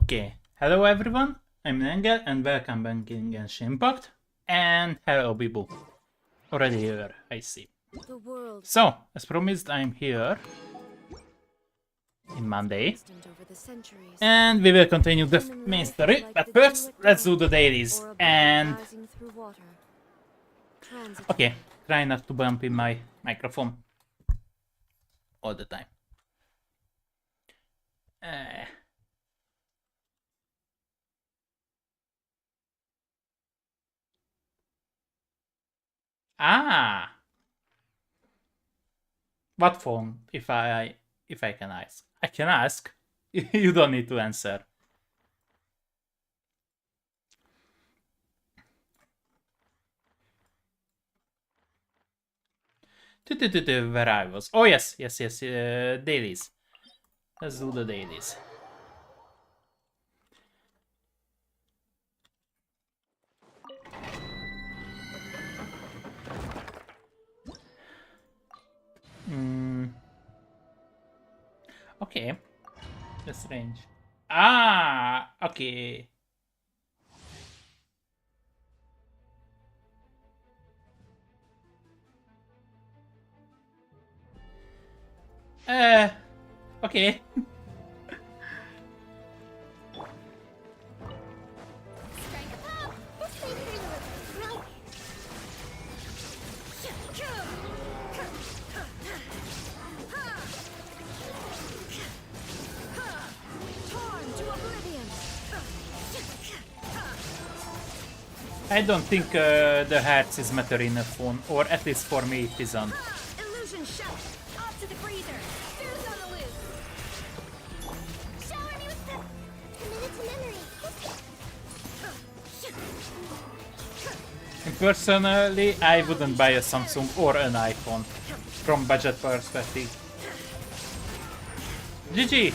Okay, hello everyone, I'm Engel and welcome back in Genshin Impact. And hello Bibu. Already here, I see. So, as promised, I'm here in Monday. And we will continue the main story, but first, let's do the dailies. And... okay, try not to bump in my microphone all the time. What phone, if I can ask? I can ask. You don't need to answer. Where I was. Oh yes, dailies. Let's do the dailies. Okay. That's strange. Okay. Okay. I don't think the hertz is matter in a phone, or at least for me it isn't. Illusion shot! Off to the freezer! Fuse on the loose! Shower me with the minute to memory! And personally, I wouldn't buy a Samsung or an iPhone from budget perspective. GG!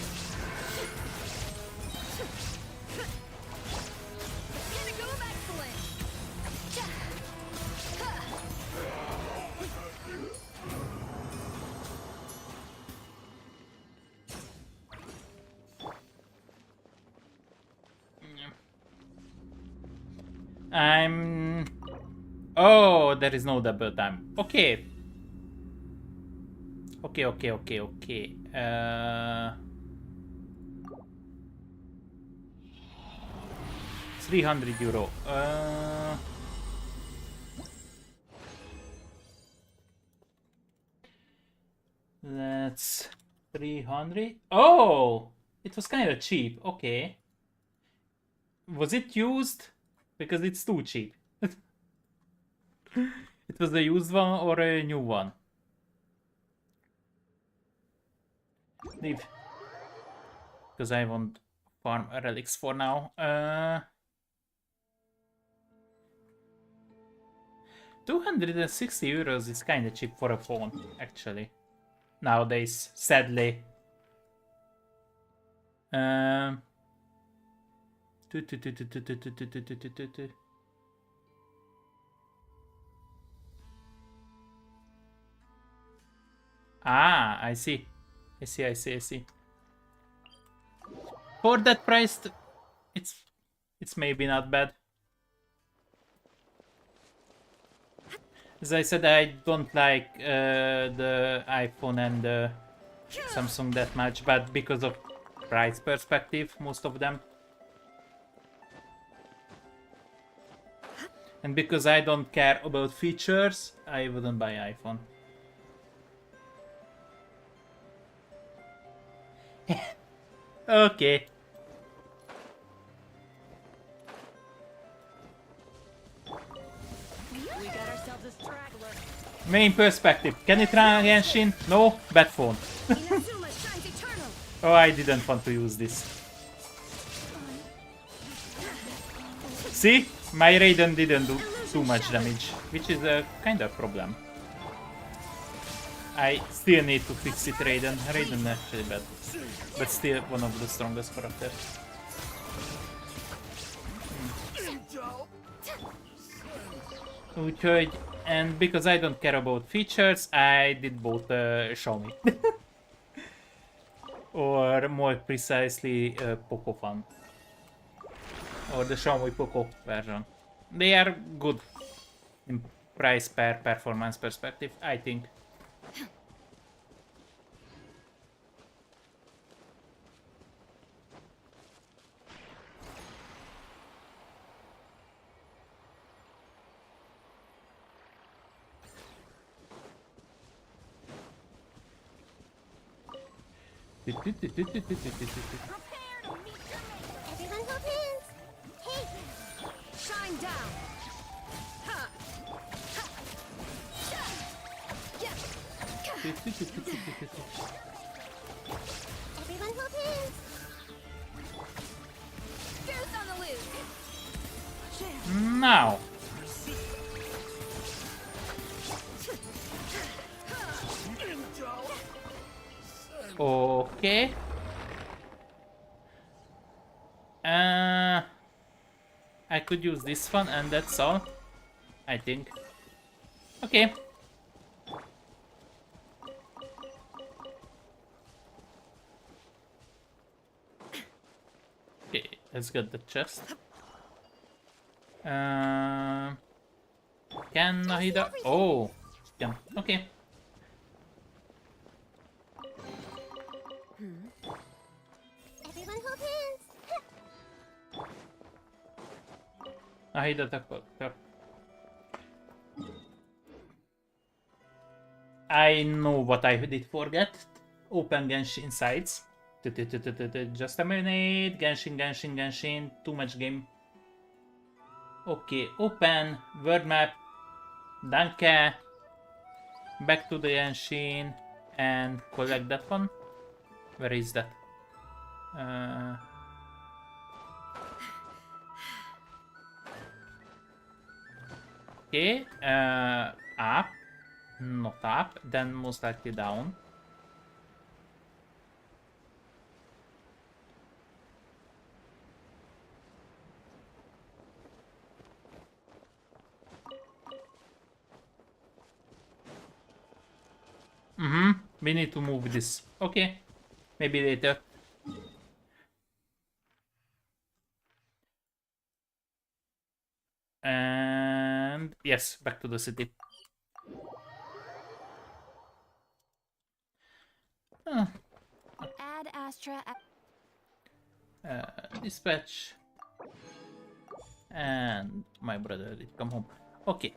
Oh, there is no double time. Okay. Okay. 300 euro. That's 300. Oh, it was kind of cheap. Okay. Was it used? Because it's too cheap. It was a used one or a new one? Leave. Because I want farm relics for now. 260 euros is kind of cheap for a phone, actually. Nowadays, sadly. I see. I see. For that price, it's maybe not bad. As I said, I don't like the iPhone and the Samsung that much, but because of price perspective, most of them. And because I don't care about features, I wouldn't buy iPhone. Okay. Main perspective. Can it run Genshin? No? Bad phone. Oh, I didn't want to use this. See? My Raiden didn't do too much damage, which is a kind of problem. I still need to fix it, Raiden. Raiden actually bad, but still one of the strongest characters. Úgyhogy, and because I don't care about features, I did both Xiaomi. Or more precisely, Poco Fan. or the Xiaomi Poco version. They are good in price per performance perspective, I think. Prepare to meet your mate. Everyone hold hands. Hey. Shine down. Ha. Ha. Sha. Yeah. Everyone hold hands. Goose on the loose. Now. Okay. I could use this one and that's all, I think. Okay. Okay, let's get the chest. Can Nahida? Oh, yeah. Okay. Everyone hold hands. Nahida, I know what I did forget. Open Genshin sites. Just a minute. Genshin. Too much game. Okay, open world map. Danke. Back to the Genshin and collect that one. Where is that? Okay. Up. Not up. Then most likely down. We need to move this. Okay. Maybe later. And yes, back to the city. Add Astra. Dispatch. And my brother did come home. Okay.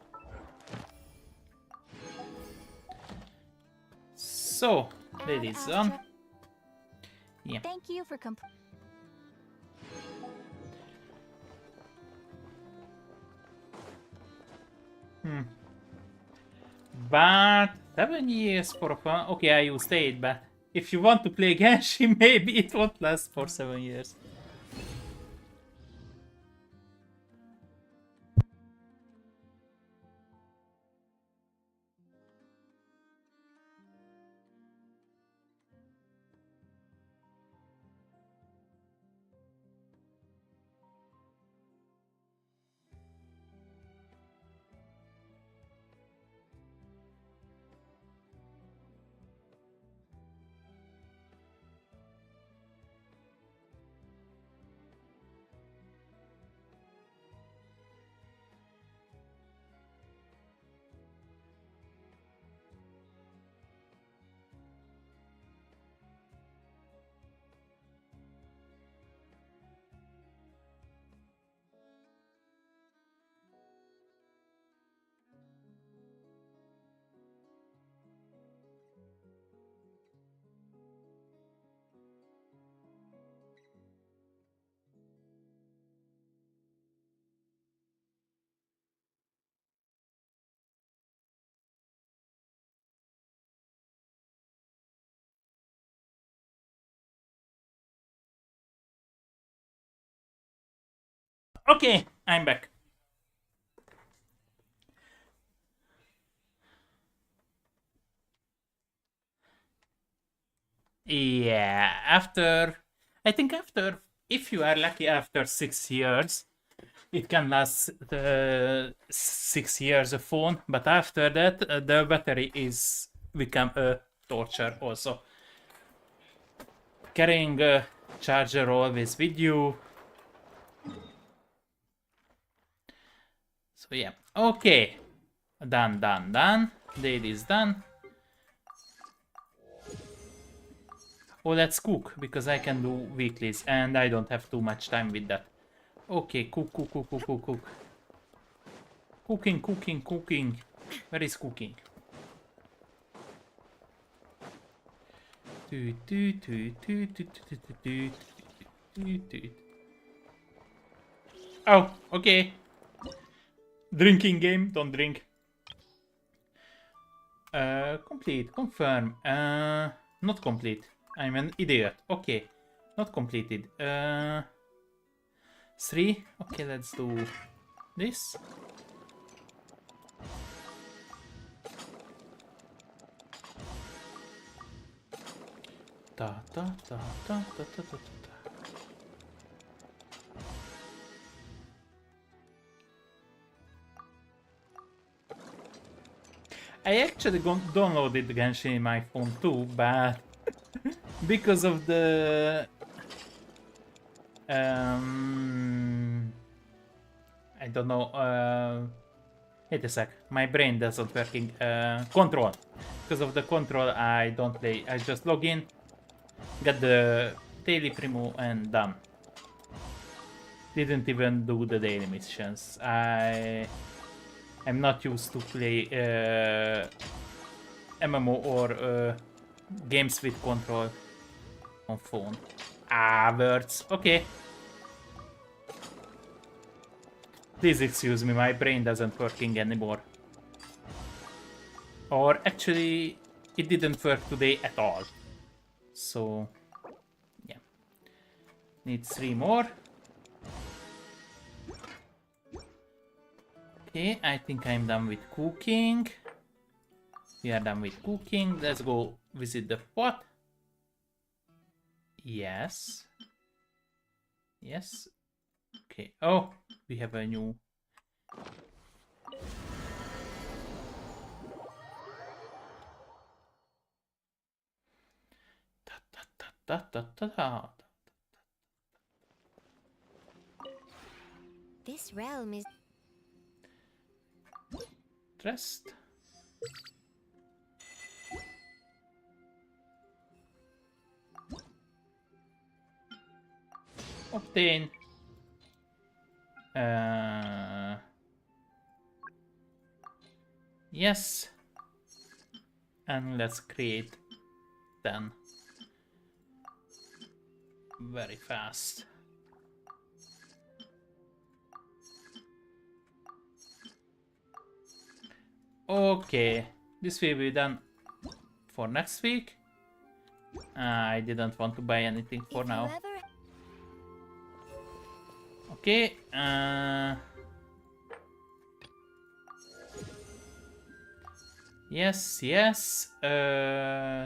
So, ladies on. Yeah. Thank you for But 7 years for fun. Okay, I used 8, but if you want to play Genshin, maybe it won't last for 7 years. Okay, I'm back. Yeah, I think if you are lucky, after 6 years, it can last 6 years a phone, but after that, the battery is become a torture also. Carrying a charger always with you So yeah, okay. Done. Date is done. Oh, let's cook, because I can do weeklies, and I don't have too much time with that. Okay, cook. Cooking. Where is cooking? Oh, okay. Drinking game, don't drink. Complete, confirm. Not complete. I'm an idiot. Okay, not completed. 3. Okay, let's do this. Ta ta ta ta ta ta ta ta. I actually downloaded Genshin in my phone too, but because of the I don't know. Wait a sec. My brain doesn't working. Control. Because of the control, I don't play. I just log in, get the daily primo, and done. Didn't even do the daily missions. I'm not used to play MMO or games with control on phone. Ah, words. Okay. Please excuse me, my brain doesn't working anymore. Or actually, it didn't work today at all. So, yeah. Need 3 more. Okay, I think I'm done with cooking. We are done with cooking. Let's go visit the pot. Yes. Yes. Okay. Oh, we have a new... This realm is Dressed. Obtain. Yes. And let's create 10. Very fast. Okay. This will be done for next week. I didn't want to buy anything for if now. you ever Okay. Yes.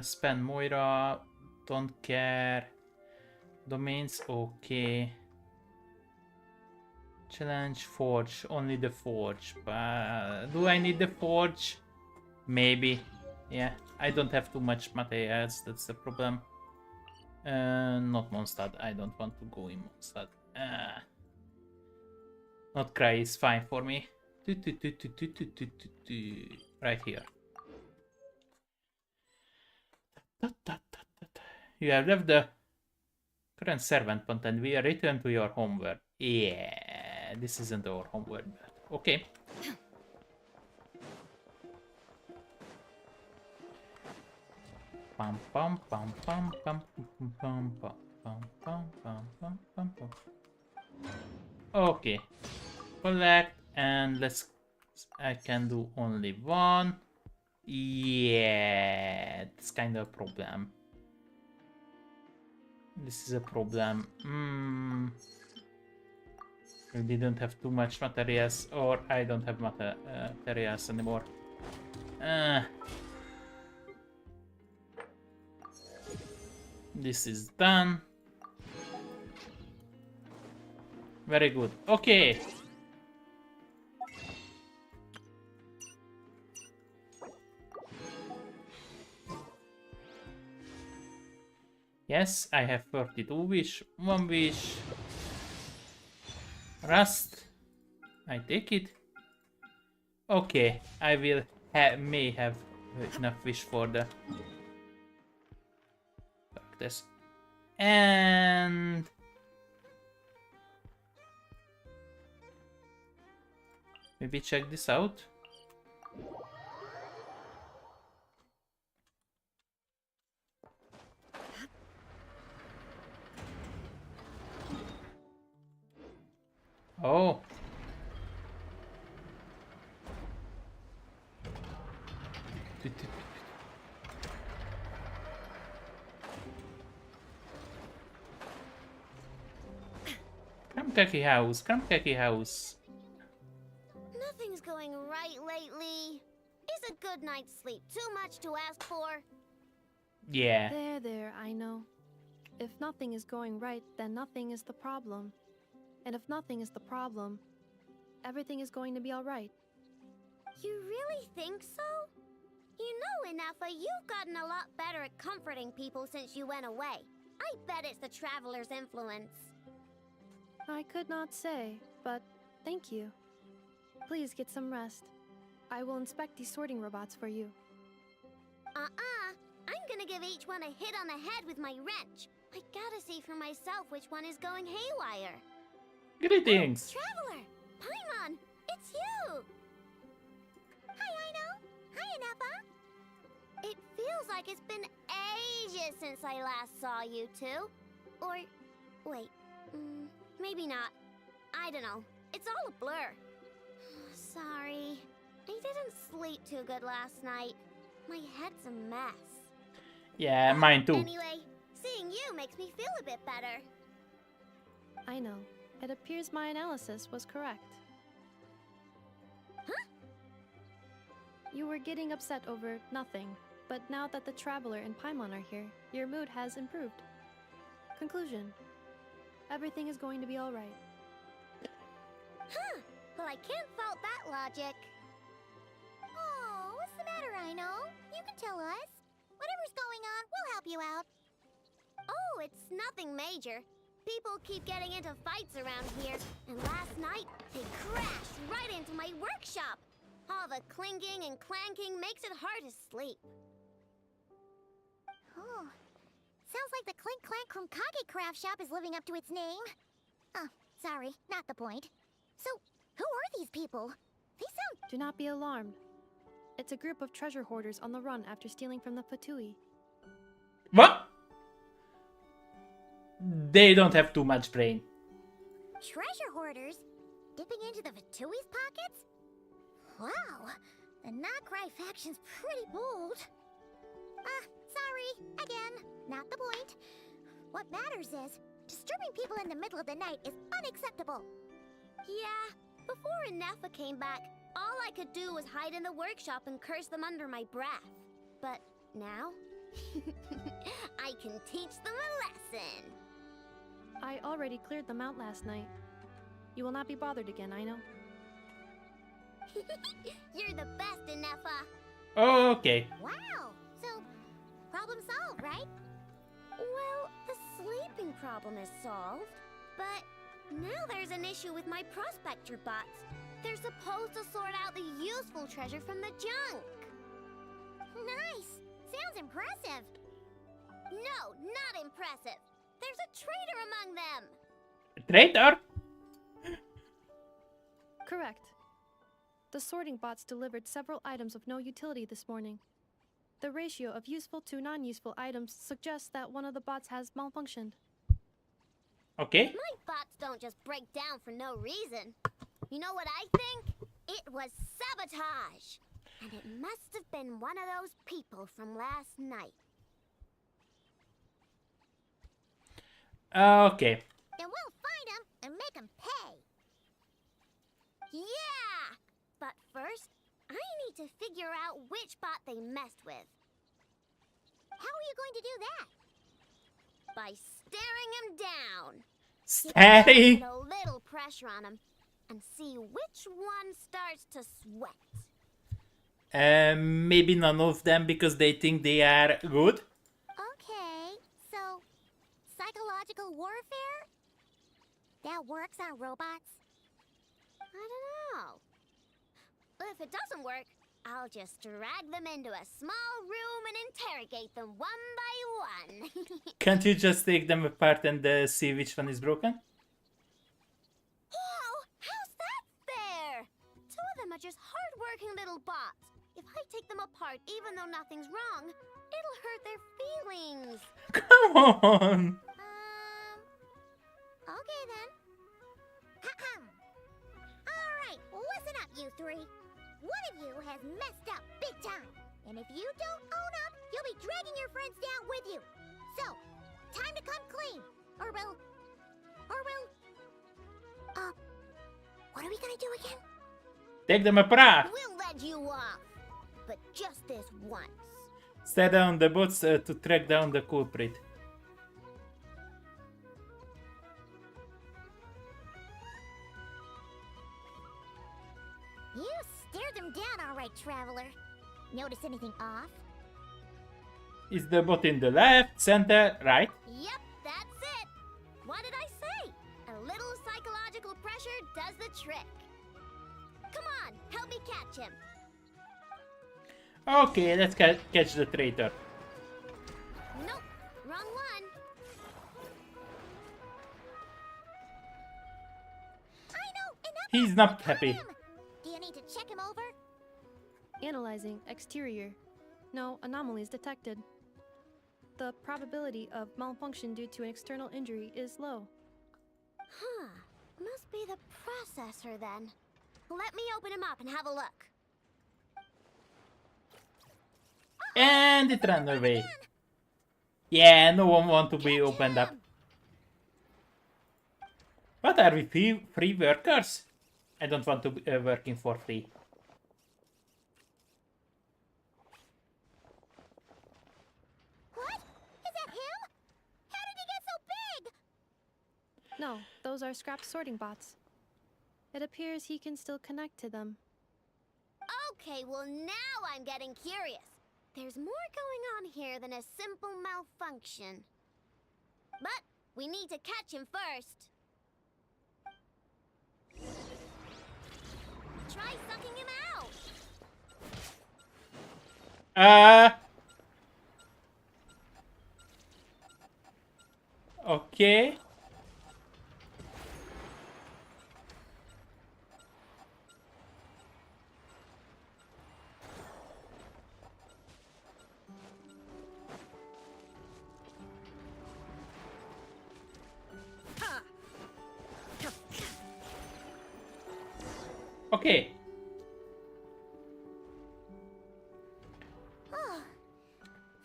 Spend Moira. Don't care. Domains. Okay. Challenge Forge. Only the Forge. Do I need the Forge? Maybe. Yeah. I don't have too much materials. That's the problem. Not Mondstadt. I don't want to go in Mondstadt. Not Cry is fine for me. Right here. You have left the current servant point and we are returned to your homeworld. Yeah, this isn't our homeworld, but okay. Pam pam pam pam pam pam pam pam pam pam pam pam pam. Okay. Collect and let's... I can do only one. Yeah, it's kind of a problem. This is a problem. We didn't have too much materials, or I don't have materials anymore. This is done. Very good. Okay. Yes, I have 32 wish. 1 wish. Rust. I take it. Okay, I will may have enough wish for the cactus. And maybe check this out. Oh. Come Kaki house, come Kaki house. Nothing's going right lately. Is a good night's sleep too much to ask for? Yeah. There, I know. If nothing is going right, then nothing is the problem. And if nothing is the problem, everything is going to be alright. You really think so? You know, Inafa, you've gotten a lot better at comforting people since you went away. I bet it's the Traveler's influence. I could not say, but thank you. Please get some rest. I will inspect these sorting robots for you. I'm gonna give each one a hit on the head with my wrench. I gotta see for myself which one is going haywire. Greetings. Traveler! Paimon! It's you! Hi, Aino! Hi, Inafa! It feels like it's been ages since I last saw you two. Or, wait, maybe not. I don't know. It's all a blur. Sorry. I didn't sleep too good last night. My head's a mess. Yeah, mine too. Anyway, seeing you makes me feel a bit better. I know. It appears my analysis was correct. Huh? You were getting upset over nothing, but now that the Traveler and Paimon are here, your mood has improved. Conclusion. Everything is going to be alright. Huh. Well, I can't fault that logic. Oh, what's the matter, Aino? You can tell us. Whatever's going on, we'll help you out. Oh, it's nothing major. People keep getting into fights around here, and last night, they crashed right into my workshop. All the clinking and clanking makes it hard to sleep. Oh, sounds like the Clink Clank Krumkage craft shop is living up to its name. Oh, sorry, not the point. So, who are these people? They sound... Do not be alarmed. It's a group of treasure hoarders on the run after stealing from the Fatui. What? They don't have too much brain. treasure hoarders? Dipping into the Vatui's pockets? Wow, the Nokrai faction's pretty bold. Sorry, again, not the point. What matters is, disturbing people in the middle of the night is unacceptable. Yeah, before Inefa came back, all I could do was hide in the workshop and curse them under my breath. But now, I can teach them a lesson. I already cleared them out last night. You will not be bothered again, I know. You're the best, Inefa. Okay. Wow, so problem solved, right? Well, the sleeping problem is solved, but now there's an issue with my prospector bots. They're supposed to sort out the useful treasure from the junk. Nice! Sounds impressive. No, not impressive. There's a traitor among them. Traitor? Correct. The sorting bots delivered several items of no utility this morning. The ratio of useful to non-useful items suggests that one of the bots has malfunctioned. Okay. My bots don't just break down for no reason. You know what I think? It was sabotage. And it must have been one of those people from last night. Okay. And we'll find them and make them pay. Yeah! But first, I need to figure out which bot they messed with. How are you going to do that? By staring him down. Staring? Put a little pressure on him and see which one starts to sweat. Maybe none of them because they think they are good. Okay, so psychological warfare? That works on robots? I don't know. If it doesn't work, I'll just drag them into a small room and interrogate them one by one. Can't you just take them apart and see which one is broken? Whoa! How's that fair? Two of them are just hard-working little bots. If I take them apart, even though nothing's wrong, it'll hurt their feelings. Come on! Okay then. Alright, listen up, you three. One of you has messed up big time. And if you don't own up, you'll be dragging your friends down with you. So, time to come clean. Or we'll... what are we gonna do again? Take them apart! We'll let you off. But just this once. Stay down the boats to track down the culprit. You stared them down all right, traveler. Notice anything off? Is the boat in the left, center, right? Yep, that's it. What did I say? A little psychological pressure does the trick. Come on, help me catch him. Okay, let's catch the traitor. Nope, wrong one. I know, enough. He's not Got happy. him. Do you need to check him over? Analyzing exterior. No anomalies detected. The probability of malfunction due to an external injury is low. Huh, must be the processor then. Let me open him up and have a look. And it ran away. Yeah, no one wants to be opened up. What are we, free workers? I don't want to be working for free. What? Is that him? How did he get so big? No, those are scrapped sorting bots. It appears he can still connect to them. Okay, well now I'm getting curious. There's more going on here than a simple malfunction. But we need to catch him first. Try sucking him out. Okay. Okay. Oh,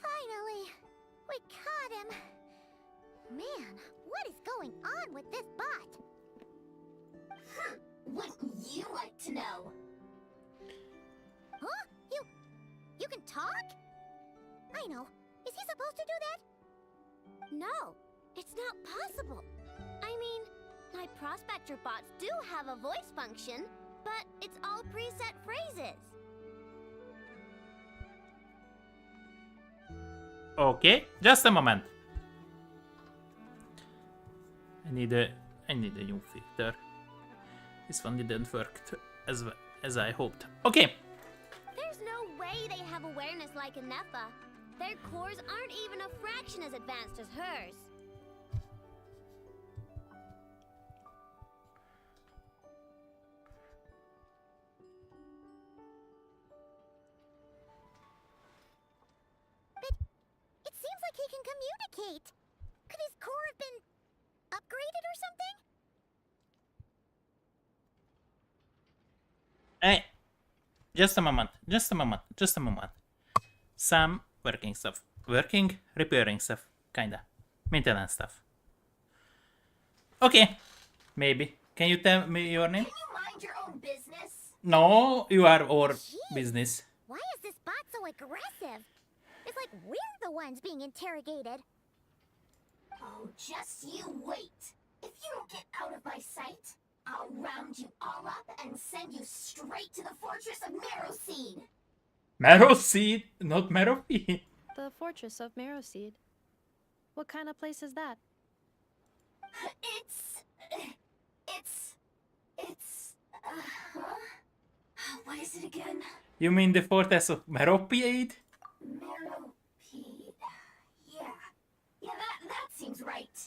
finally, we caught him. Man, what is going on with this bot? Wouldn't you like to know? Huh? You can talk? I know. Is he supposed to do that? No, it's not possible. I mean, my prospector bots do have a voice function, but it's all preset phrases. Okay, just a moment. I need a new filter. This one didn't work as I hoped. Okay. There's no way they have awareness like a Nepha. Their cores aren't even a fraction as advanced as hers. But it seems like he can communicate. Could his core have been upgraded or something? Hey, just a moment. Some working stuff. Repairing stuff. Kinda. Maintenance stuff. Okay. Maybe. Can you tell me your name? Can you mind your own business? No, you are our Jeez. business. Why is this bot so aggressive? It's like we're the ones being interrogated. Oh, just you wait. If you don't get out of my sight, I'll round you all up and send you straight to the fortress of Marrowseed. Marrowseed, not Marrowseed. The Fortress of Marrowseed. What kind of place is that? It's... What is it again? You mean the fortress of Meropiade? Meropede. Yeah. Yeah, that seems right.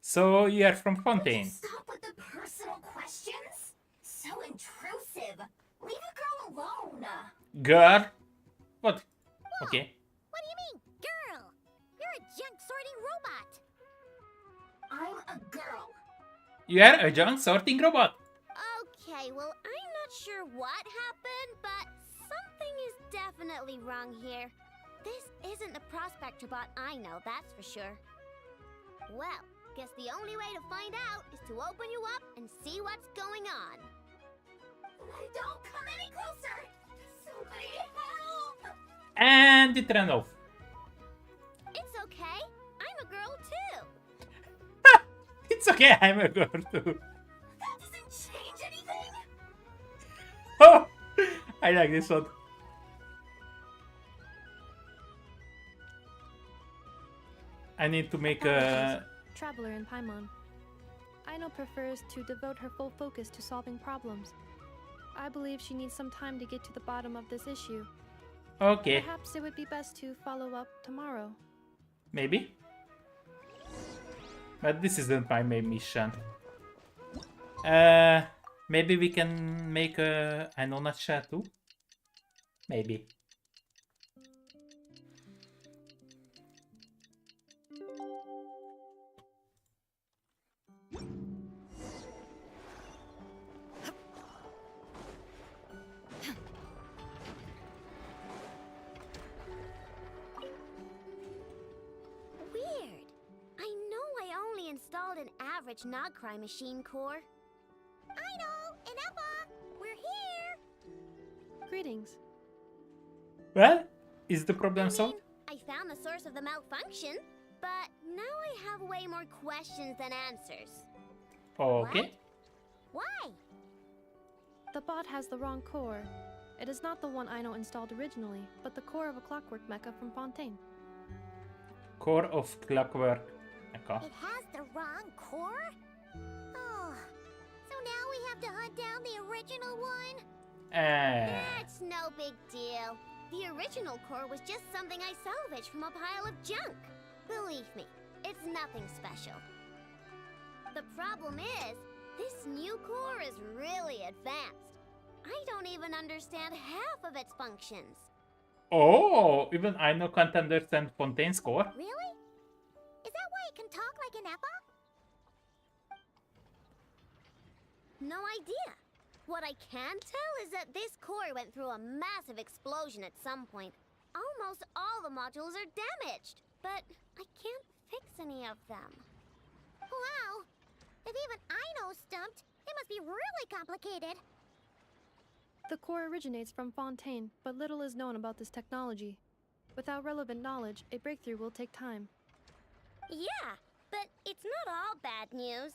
So you are from Would you Fontaine. stop with the personal questions? So intrusive. Leave a girl alone. Girl? What? Okay. What do you mean, girl? You're a junk sorting robot. I'm a girl. You are a junk sorting robot. Okay, well, I'm not sure what happened, but something is definitely wrong here. This isn't the prospector bot I know, that's for sure. Well, guess the only way to find out is to open you up and see what's going on. Don't come any closer. Somebody help. And it ran off. It's okay. I'm a girl too. It's okay, I'm a girl too. That doesn't change anything. Oh, I like this one. I need to make a... Traveler in Paimon. Aino prefers to devote her full focus to solving problems. I believe she needs some time to get to the bottom of this issue. Okay, Perhaps it would be best to follow up tomorrow. maybe. But this isn't my main mission. Maybe we can make a Anona chat too? Maybe. Weird. I know I only installed an average Nogcry machine core. I know, Inepa, we're here. Greetings. Well, is the I problem mean, solved? I found the source of the malfunction, but now I have way more questions than answers. Okay. Why? The bot has the wrong core. It is not the one Aino installed originally, but the core of a clockwork mecha from Fontaine. Core of Clockwork. Okay. It has the wrong core? Oh, so now we have to hunt down the original one? That's no big deal. The original core was just something I salvaged from a pile of junk. Believe me, it's nothing special. The problem is, this new core is really advanced. I don't even understand half of its functions. Oh, even I know can't understand Fontaine's core. Really? Is that why it can talk like an Eppa? No idea. What I can tell is that this core went through a massive explosion at some point. Almost all the modules are damaged, but I can't fix any of them. Wow! If even I know stumped, it must be really complicated. The core originates from Fontaine, but little is known about this technology. Without relevant knowledge, a breakthrough will take time. Yeah, but it's not all bad news.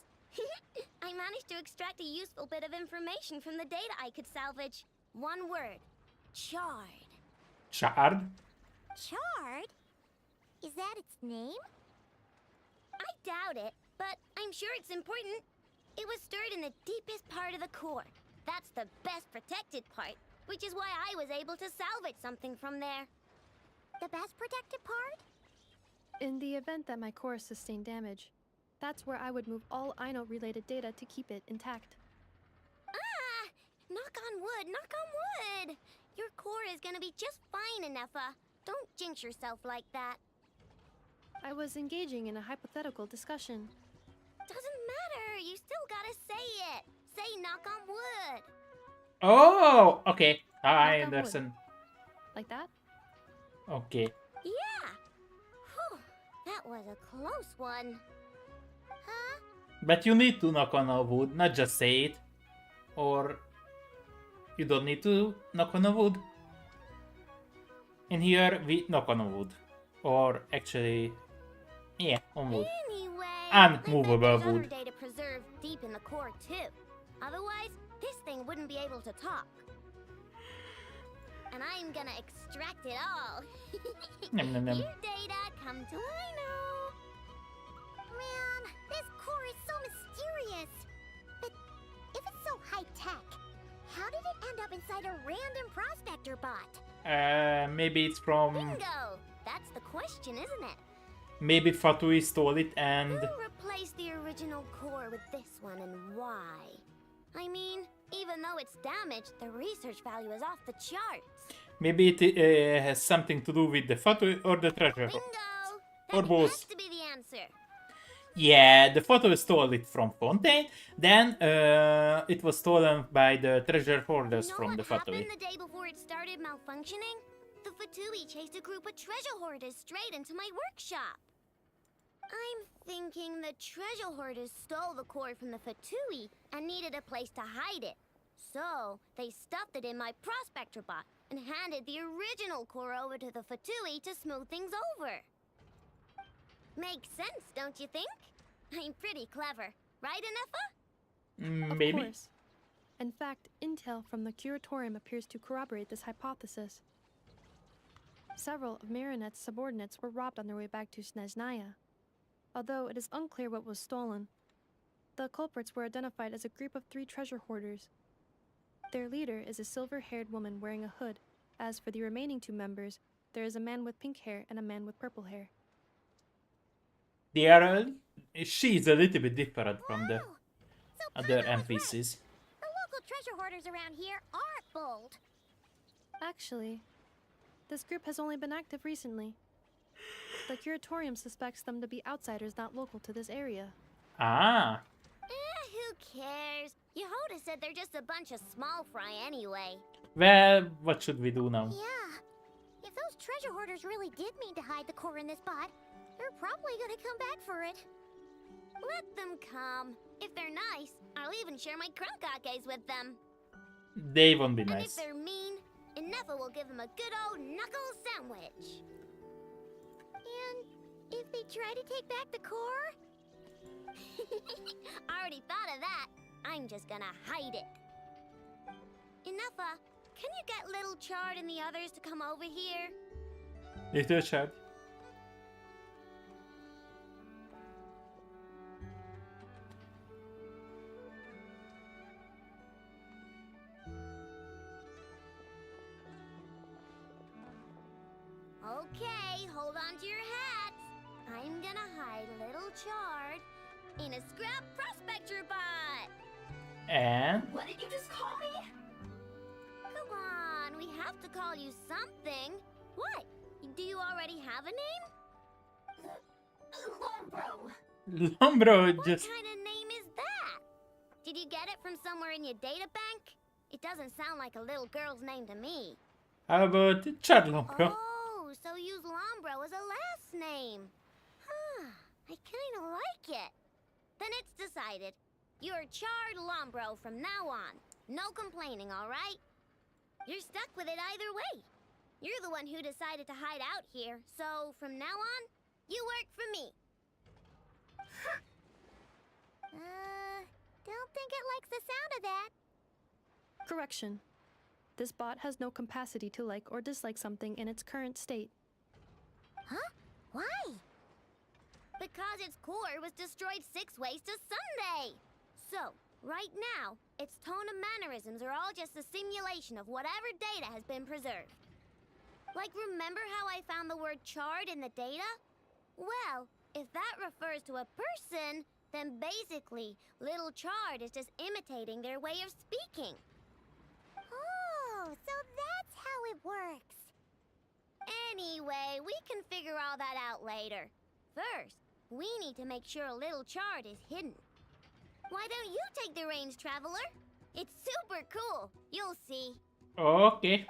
I managed to extract a useful bit of information from the data I could salvage. One word. Charred. Shard? Charred? Is that its name? I doubt it, but I'm sure it's important. It was stored in the deepest part of the core. That's the best protected part, which is why I was able to salvage something from there. The best protected part? In the event that my core sustained damage, that's where I would move all Aino-related data to keep it intact. Ah! Knock on wood, knock on wood! Your core is gonna be just fine, Inefa. Don't jinx yourself like that. I was engaging in a hypothetical discussion. Doesn't matter, you still gotta say it. Say knock on wood. Oh, okay. I Knock on wood. understand. Like that? Okay. Yeah. Whew, that was a close one. Huh? But you need to knock on a wood, not just say it. Or you don't need to knock on a wood. In here, we knock on a wood. Or actually, yeah, on wood. Anyway, Unmovable there's other wood. data preserved deep in the core too. Otherwise, this thing wouldn't be able to talk. And I'm gonna extract it all. Nom, nom, nom. Your data come to Aino. Man, this core is so mysterious. But if it's so high-tech, how did it end up inside a random prospector bot? Maybe it's from... Bingo! That's the question, isn't it? Maybe Fatui stole it and... Who replaced the original core with this one and why? I mean, even though it's damaged, the research value is off the charts. Maybe it has something to do with the Fatui or the treasure. Bingo! Or That both. has to be the answer. Yeah, the Fatui stole it from Fontaine. Then it was stolen by the treasure hoarders You know from what the Fatui. happened the day before it started malfunctioning? The Fatui chased a group of treasure hoarders straight into my workshop. I'm thinking the treasure hoarders stole the core from the Fatui and needed a place to hide it. So, they stuffed it in my prospector bot and handed the original core over to the Fatui to smooth things over. Makes sense, don't you think? I'm pretty clever, right, Anefa? Of Maybe. course. In fact, intel from the curatorium appears to corroborate this hypothesis. Several of Marinette's subordinates were robbed on their way back to Snezhnaya. Although it is unclear what was stolen, the culprits were identified as a group of 3 treasure hoarders. Their leader is a silver-haired woman wearing a hood. As for the remaining 2 members, there is a man with pink hair and a man with purple hair. They are... She's a little bit different from the Oh, so other Paimon was right. NPCs. The local treasure hoarders around here aren't bold. Actually, this group has only been active recently. The curatorium suspects them to be outsiders not local to this area. Ah. Who cares? Yehoda said they're just a bunch of small fry anyway. Well, what should we do now? Yeah. If those treasure hoarders really did mean to hide the core in this bot, they're probably gonna come back for it. Let them come. If they're nice, I'll even share my crunkakes with them. They won't be And if nice. they're mean, Inefa will give them a good old knuckle sandwich. And if they try to take back the core? I already thought of that. I'm just gonna hide it. Inefa, can you get Little Chard and the others to come over here? Little child. Okay, hold on to your hats. I'm gonna hide Little Chard in a scrap prospector bot. And... What did you just call me? Come on, we have to call you something. What? Do you already have a name? Lombro. Lombro What just... kind of name is that? Did you get it from somewhere in your data bank? It doesn't sound like a little girl's name to me. How about Chad Lombro? Oh, so use Lombro as a last name. Huh, I kind of like it. Then it's decided. You're Chard Lombro from now on. No complaining, all right? You're stuck with it either way. You're the one who decided to hide out here, so from now on, you work for me. Don't think it likes the sound of that. Correction. This bot has no capacity to like or dislike something in its current state. Huh? Why? Because its core was destroyed 6 ways to Sunday. So, right now, its tone and mannerisms are all just a simulation of whatever data has been preserved. Like, remember how I found the word chard in the data? Well, if that refers to a person, then basically, Little Chard is just imitating their way of speaking. Oh, so that's how it works. Anyway, we can figure all that out later. First, we need to make sure Little Chard is hidden. Why don't you take the reins, Traveler? It's super cool. You'll see. Okay.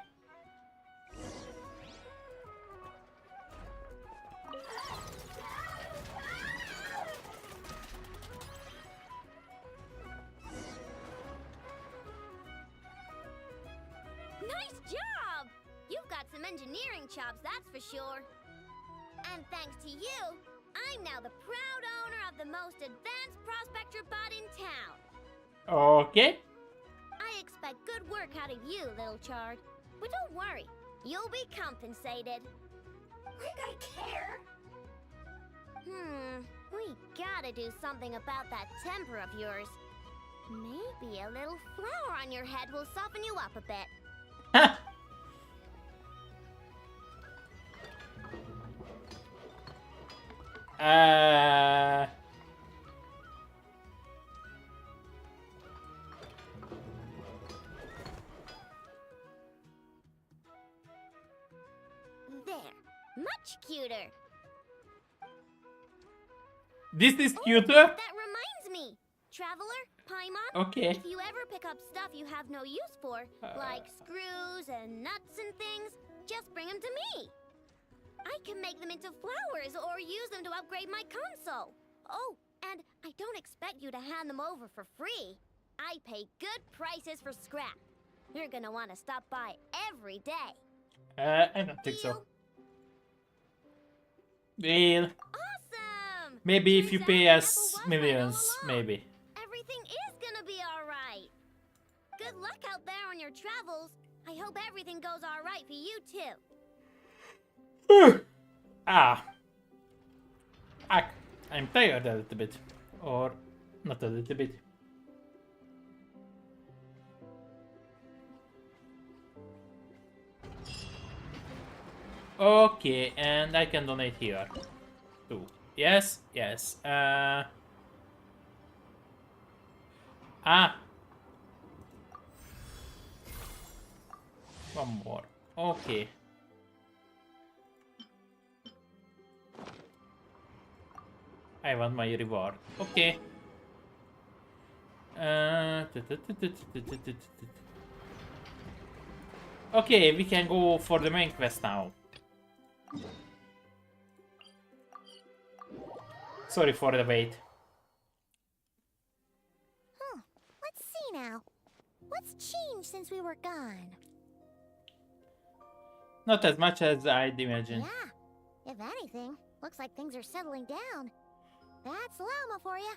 Nice job! You've got some engineering chops, that's for sure. And thanks to you, I'm now the proud owner of the most advanced prospector bot in town. Okay. I expect good work out of you, Little Chard. But don't worry, you'll be compensated. Like I care. We gotta do something about that temper of yours. Maybe a little flower on your head will soften you up a bit. uh, There. Much cuter. this is Oh, cuter. that reminds me. Traveler, Paimon, Okay. if you ever pick up stuff you have no use for, like screws and nuts and things, just bring them to me. I can make them into flowers or use them to upgrade my console. Oh, and I don't expect you to hand them over for free. I pay good prices for scrap. You're gonna want to stop by every day. I don't think so. Deal. Awesome! Maybe if you Turns pay out us Apple was right millions, all along. maybe. Everything is gonna be alright. Good luck out there on your travels. I hope everything goes alright for you too. Ah. I'm tired a little bit. Or not a little bit. Okay, and I can donate here. Too. Yes, yes. One more. Okay. I want my reward. Okay. Okay, we can go for the main quest now. Sorry for the wait. Let's see now. What's changed since we were gone? Not as much as I'd imagined. Yeah. If anything, looks like things are settling down. That's Llama for you.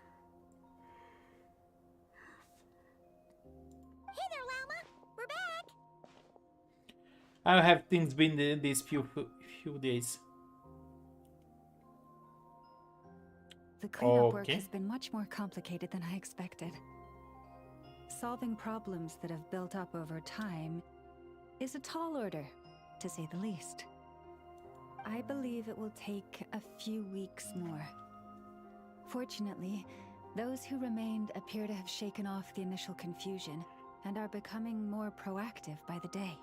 Hey there, Llama. We're back. How have things been these few days? The cleanup work Okay. has been much more complicated than I expected. Solving problems that have built up over time is a tall order, to say the least. I believe it will take a few weeks more. Fortunately, those who remained appear to have shaken off the initial confusion and are becoming more proactive by the day.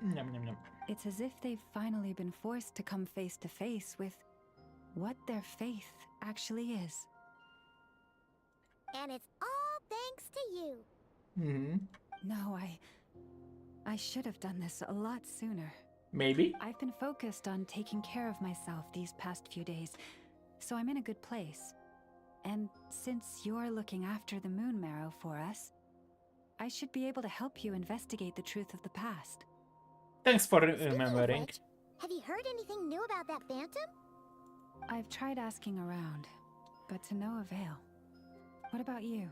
Nom, nom, nom. It's as if they've finally been forced to come face to face with what their faith actually is. And it's all thanks to you. Hmm. No, I should have done this a lot sooner. Maybe. I've been focused on taking care of myself these past few days, so I'm in a good place. And since you're looking after the Moon Marrow for us, I should be able to help you investigate the truth of the past. Thanks for Speaking of remembering. which, have you heard anything new about that phantom? I've tried asking around, but to no avail. What about you?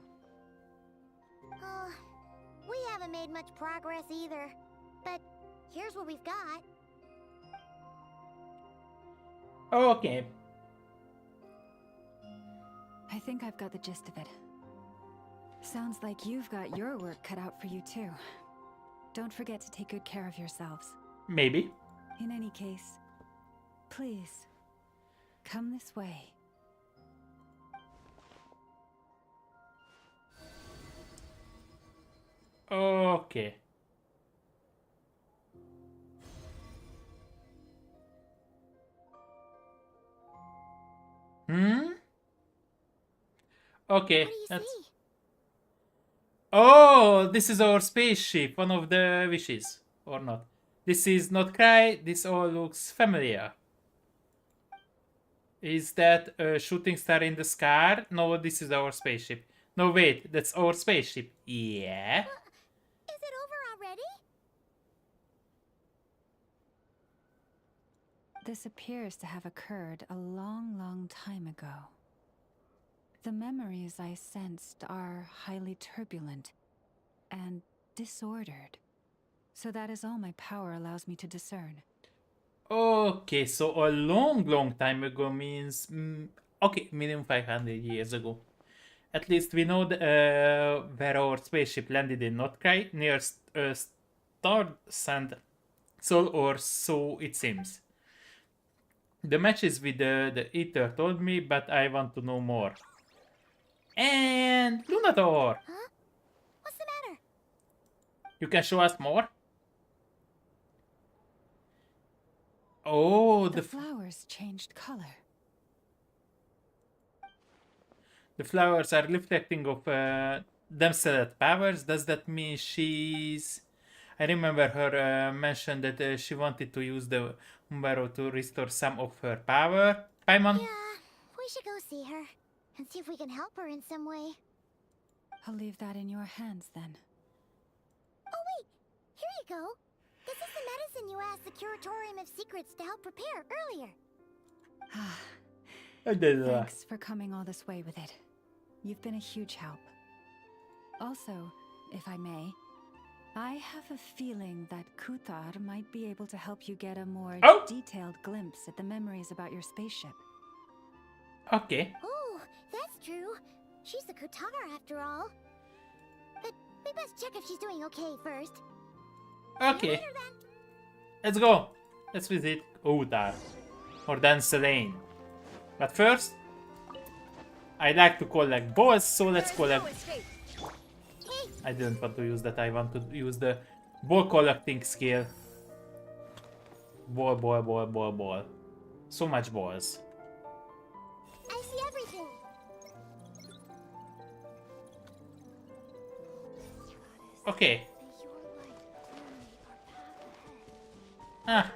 Oh, we haven't made much progress either. But here's what we've got. Okay. I think I've got the gist of it. Sounds like you've got your work cut out for you too. Don't forget to take good care of yourselves. Maybe. In any case, please, come this way. Okay. Hmm? Okay, What do you that's... see? Oh, this is our spaceship, one of the wishes. Or not. This is not Cry, this all looks familiar. Is that a shooting star in the sky? No, this is our spaceship. No, wait, that's our spaceship. Yeah. Is it over already? This appears to have occurred a long, long time ago. The memories I sensed are highly turbulent and disordered. So that is all my power allows me to discern. Okay, so a long, long time ago means... okay, minimum 500 years ago. At least we know where our spaceship landed in Notkai, near Star Sand Sol, or so it seems. The matches with the Eater told me, but I want to know more. And Lunator! Huh? What's the matter? You can show us more? Oh, The flowers changed color. the flowers are reflecting of themselves powers. Does that mean she's... I remember her mention that she wanted to use the Umbaro to restore some of her power. Paimon? Yeah, we should go see her and see if we can help her in some way. I'll leave that in your hands then. Oh wait, here you go. This is the medicine you asked the Curatorium of Secrets to help prepare earlier. Thanks for coming all this way with it. You've been a huge help. Also, if I may, I have a feeling that Kutar might be able to help you get a more Oh! detailed glimpse at the memories about your spaceship. Okay. Oh, that's true. She's the Kutara after all. But we best check if she's doing okay first. See you Okay. later, then. Let's go. Let's visit Outar. Or then Selene. But first, I like to collect balls, so let's collect... Hey, I didn't want to use that, I want to use the ball collecting skill. Ball, ball, ball, ball, ball. So much balls. I see everything. Okay.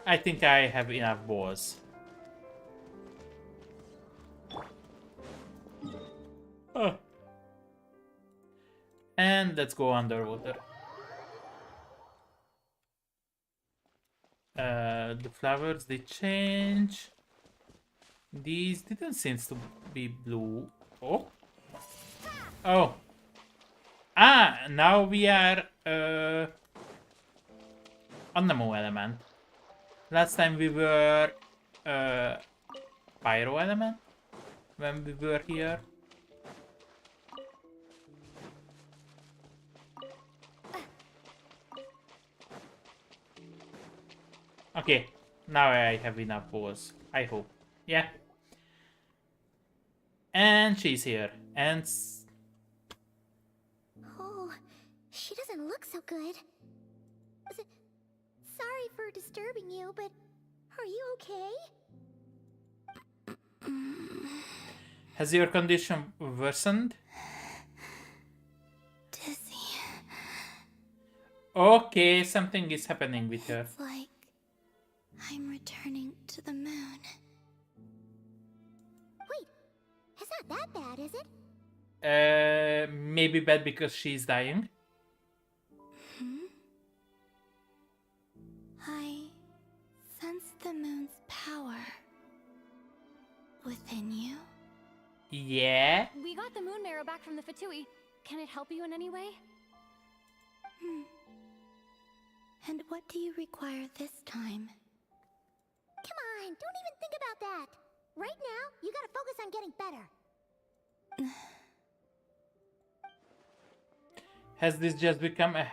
I think I have enough balls. Oh. And let's go underwater. The flowers, they change. These didn't seem to be blue. Oh. Oh. Ah, now we are Anemo element. Last time we were Pyro element when we were here. Okay, now I have enough balls. I hope. Yeah. And she's here. And Oh, she doesn't look so good. Sorry for disturbing you, but are you okay? has your condition worsened? Dizzy. Okay, something is happening with her. It's like I'm returning to the moon. Wait, it's not that bad, is it? Maybe bad because she's dying. I sense the moon's power within you. Yeah. We got the moon marrow back from the Fatui. Can it help you in any way? And what do you require this time? Come on, don't even think about that. Right now, you gotta focus on getting better. Has this just become a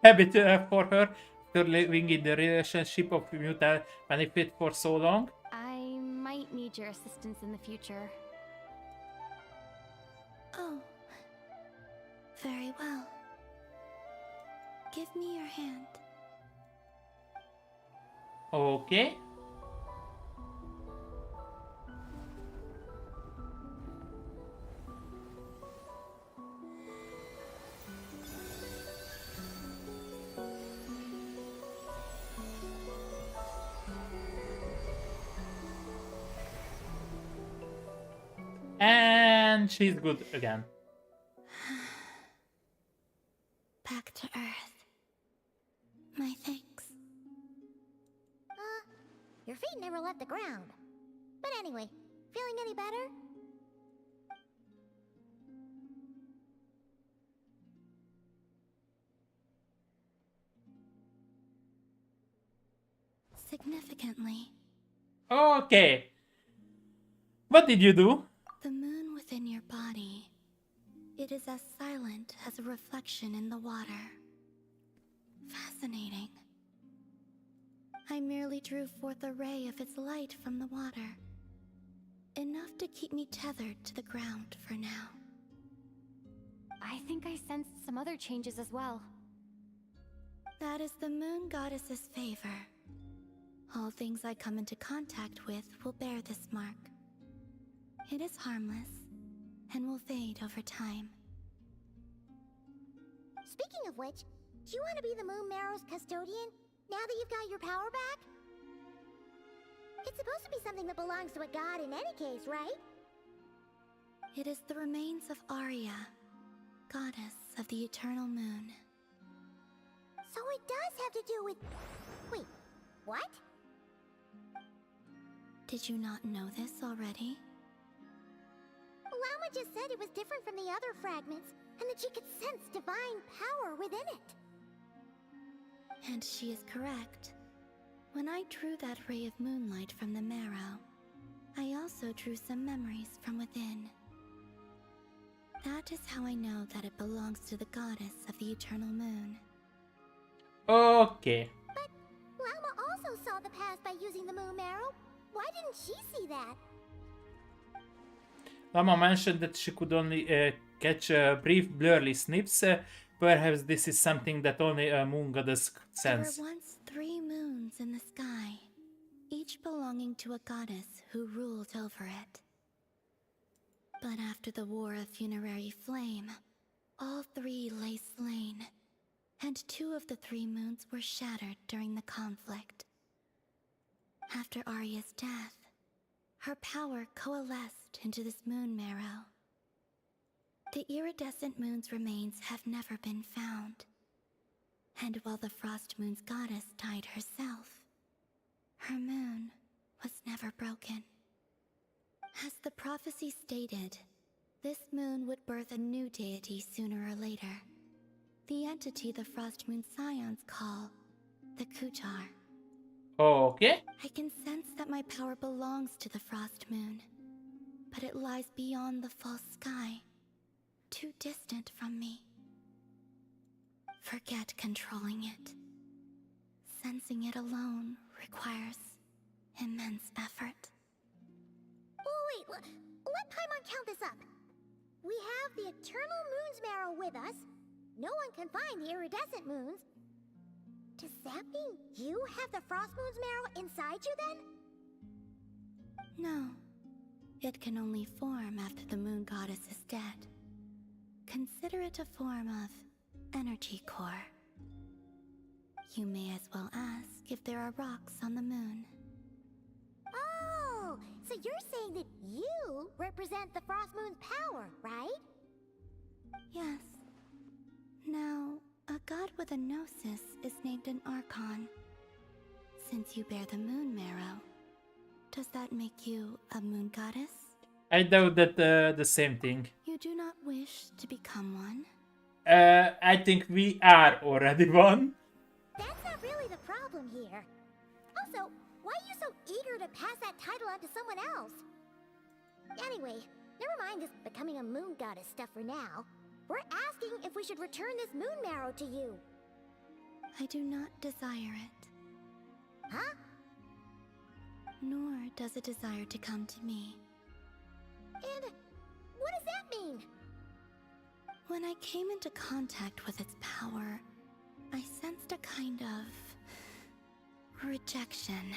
habit for her? After living in the relationship of mutual benefit for so long? I might need your assistance in the future. Oh, very well. Give me your hand. Okay. And she's good again. Back to Earth. My thanks. Your feet never left the ground. But anyway, feeling any better? Significantly, Okay. What did you do? the moon within your body It is as silent as a reflection in the water. Fascinating. I merely drew forth a ray of its light from the water. Enough to keep me tethered to the ground for now. I think I sensed some other changes as well. That is the moon goddess's favor. All things I come into contact with will bear this mark. It is harmless and will fade over time. Speaking of which, do you want to be the Moon Marrow's custodian now that you've got your power back? It's supposed to be something that belongs to a god in any case, right? It is the remains of Arya, goddess of the eternal moon. So it does have to do with... Wait, what? Did you not know this already? Lama just said it was different from the other fragments, and that she could sense divine power within it. And she is correct. When I drew that ray of moonlight from the marrow, I also drew some memories from within. That is how I know that it belongs to the goddess of the eternal moon. Okay. But Lama also saw the past by using the moon marrow. Why didn't she see that? Lama mentioned that she could only catch brief blurry snips. Perhaps this is something that only a moon goddess could sense. There were once 3 moons in the sky, each belonging to a goddess who ruled over it. But after the War of Funerary Flame, all 3 lay slain, and 2 of the 3 moons were shattered during the conflict. After Arya's death, her power coalesced into this moon marrow. The iridescent moon's remains have never been found. And while the Frost Moon's goddess died herself, her moon was never broken. As the prophecy stated, this moon would birth a new deity sooner or later. The entity the Frost Moon Scions call the Kutar. Okay. I can sense that my power belongs to the Frost Moon, but it lies beyond the false sky, too distant from me. Forget controlling it. Sensing it alone requires immense effort. Oh wait, let Paimon count this up. We have the Eternal Moon's Marrow with us. No one can find the iridescent moons. Does that mean you have the Frost Moon's Marrow inside you then? No. It can only form after the moon goddess is dead. Consider it a form of energy core. You may as well ask if there are rocks on the moon. Oh, so you're saying that you represent the Frost Moon's power, right? Yes. Now, a god with a gnosis is named an Archon. Since you bear the moon marrow, does that make you a moon goddess? I doubt that the same thing. You do not wish to become one? I think we are already one. That's not really the problem here. Also, why are you so eager to pass that title on to someone else? Anyway, never mind this becoming a moon goddess stuff for now. We're asking if we should return this moon marrow to you. I do not desire it. Huh? Nor does it desire to come to me. And what does that mean? When I came into contact with its power, I sensed a kind of rejection.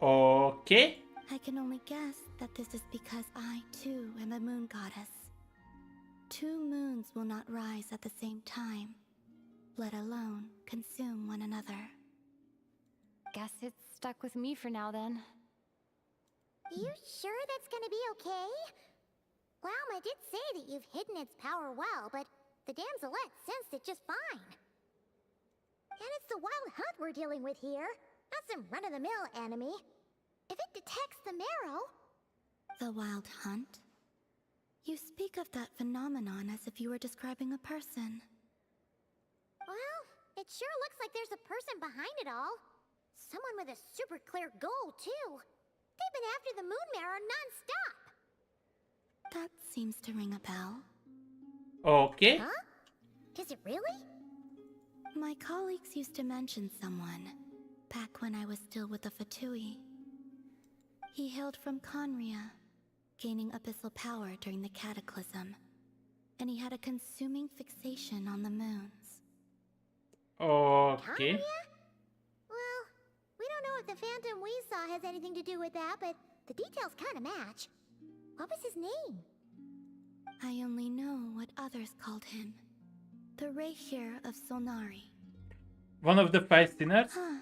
Okay. I can only guess that this is because I, too, am a moon goddess. 2 moons will not rise at the same time, let alone consume one another. Guess it's stuck with me for now then. You sure that's gonna be okay? Lama did say that you've hidden its power well, but the damselette sensed it just fine. And it's the wild hunt we're dealing with here, not some run-of-the-mill enemy. If it detects the marrow... The wild hunt? You speak of that phenomenon as if you were describing a person. Well, it sure looks like there's a person behind it all. Someone with a super clear goal, too. They've been after the moon marrow non-stop. That seems to ring a bell. Okay. Huh? Is it really? My colleagues used to mention someone back when I was still with the Fatui. He hailed from Conria, gaining abyssal power during the cataclysm, and he had a consuming fixation on the moons. Okay. Conria? Well, we don't know if the phantom we saw has anything to do with that, but the details kind of match. What was his name? I only know what others called him. The Reikir of Solnari. One of the 5 sinners? Huh.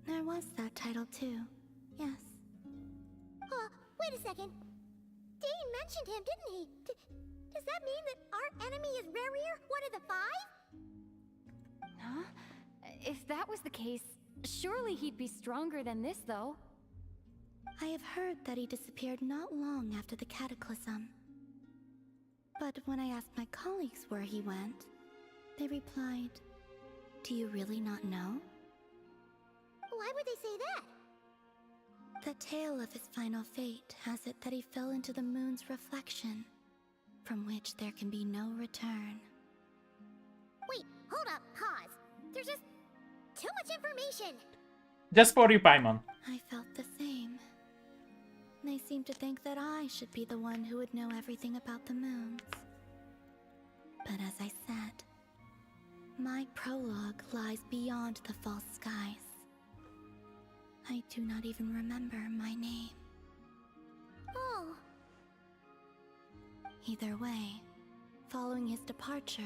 There was that title too. Yes. Wait a second. Dane mentioned him, didn't he? Does that mean that our enemy is Rerir, one of the 5? Huh? If that was the case, surely he'd be stronger than this, though. I have heard that he disappeared not long after the cataclysm. But when I asked my colleagues where he went, they replied, "Do you really not know?" Why would they say that? The tale of his final fate has it that he fell into the moon's reflection, from which there can be no return. Wait, hold up, pause. There's just too much information. Just for you, Paimon. I felt the same. They seemed to think that I should be the one who would know everything about the moons. But as I said, my prologue lies beyond the false skies. I do not even remember my name. Oh, Either way, following his departure,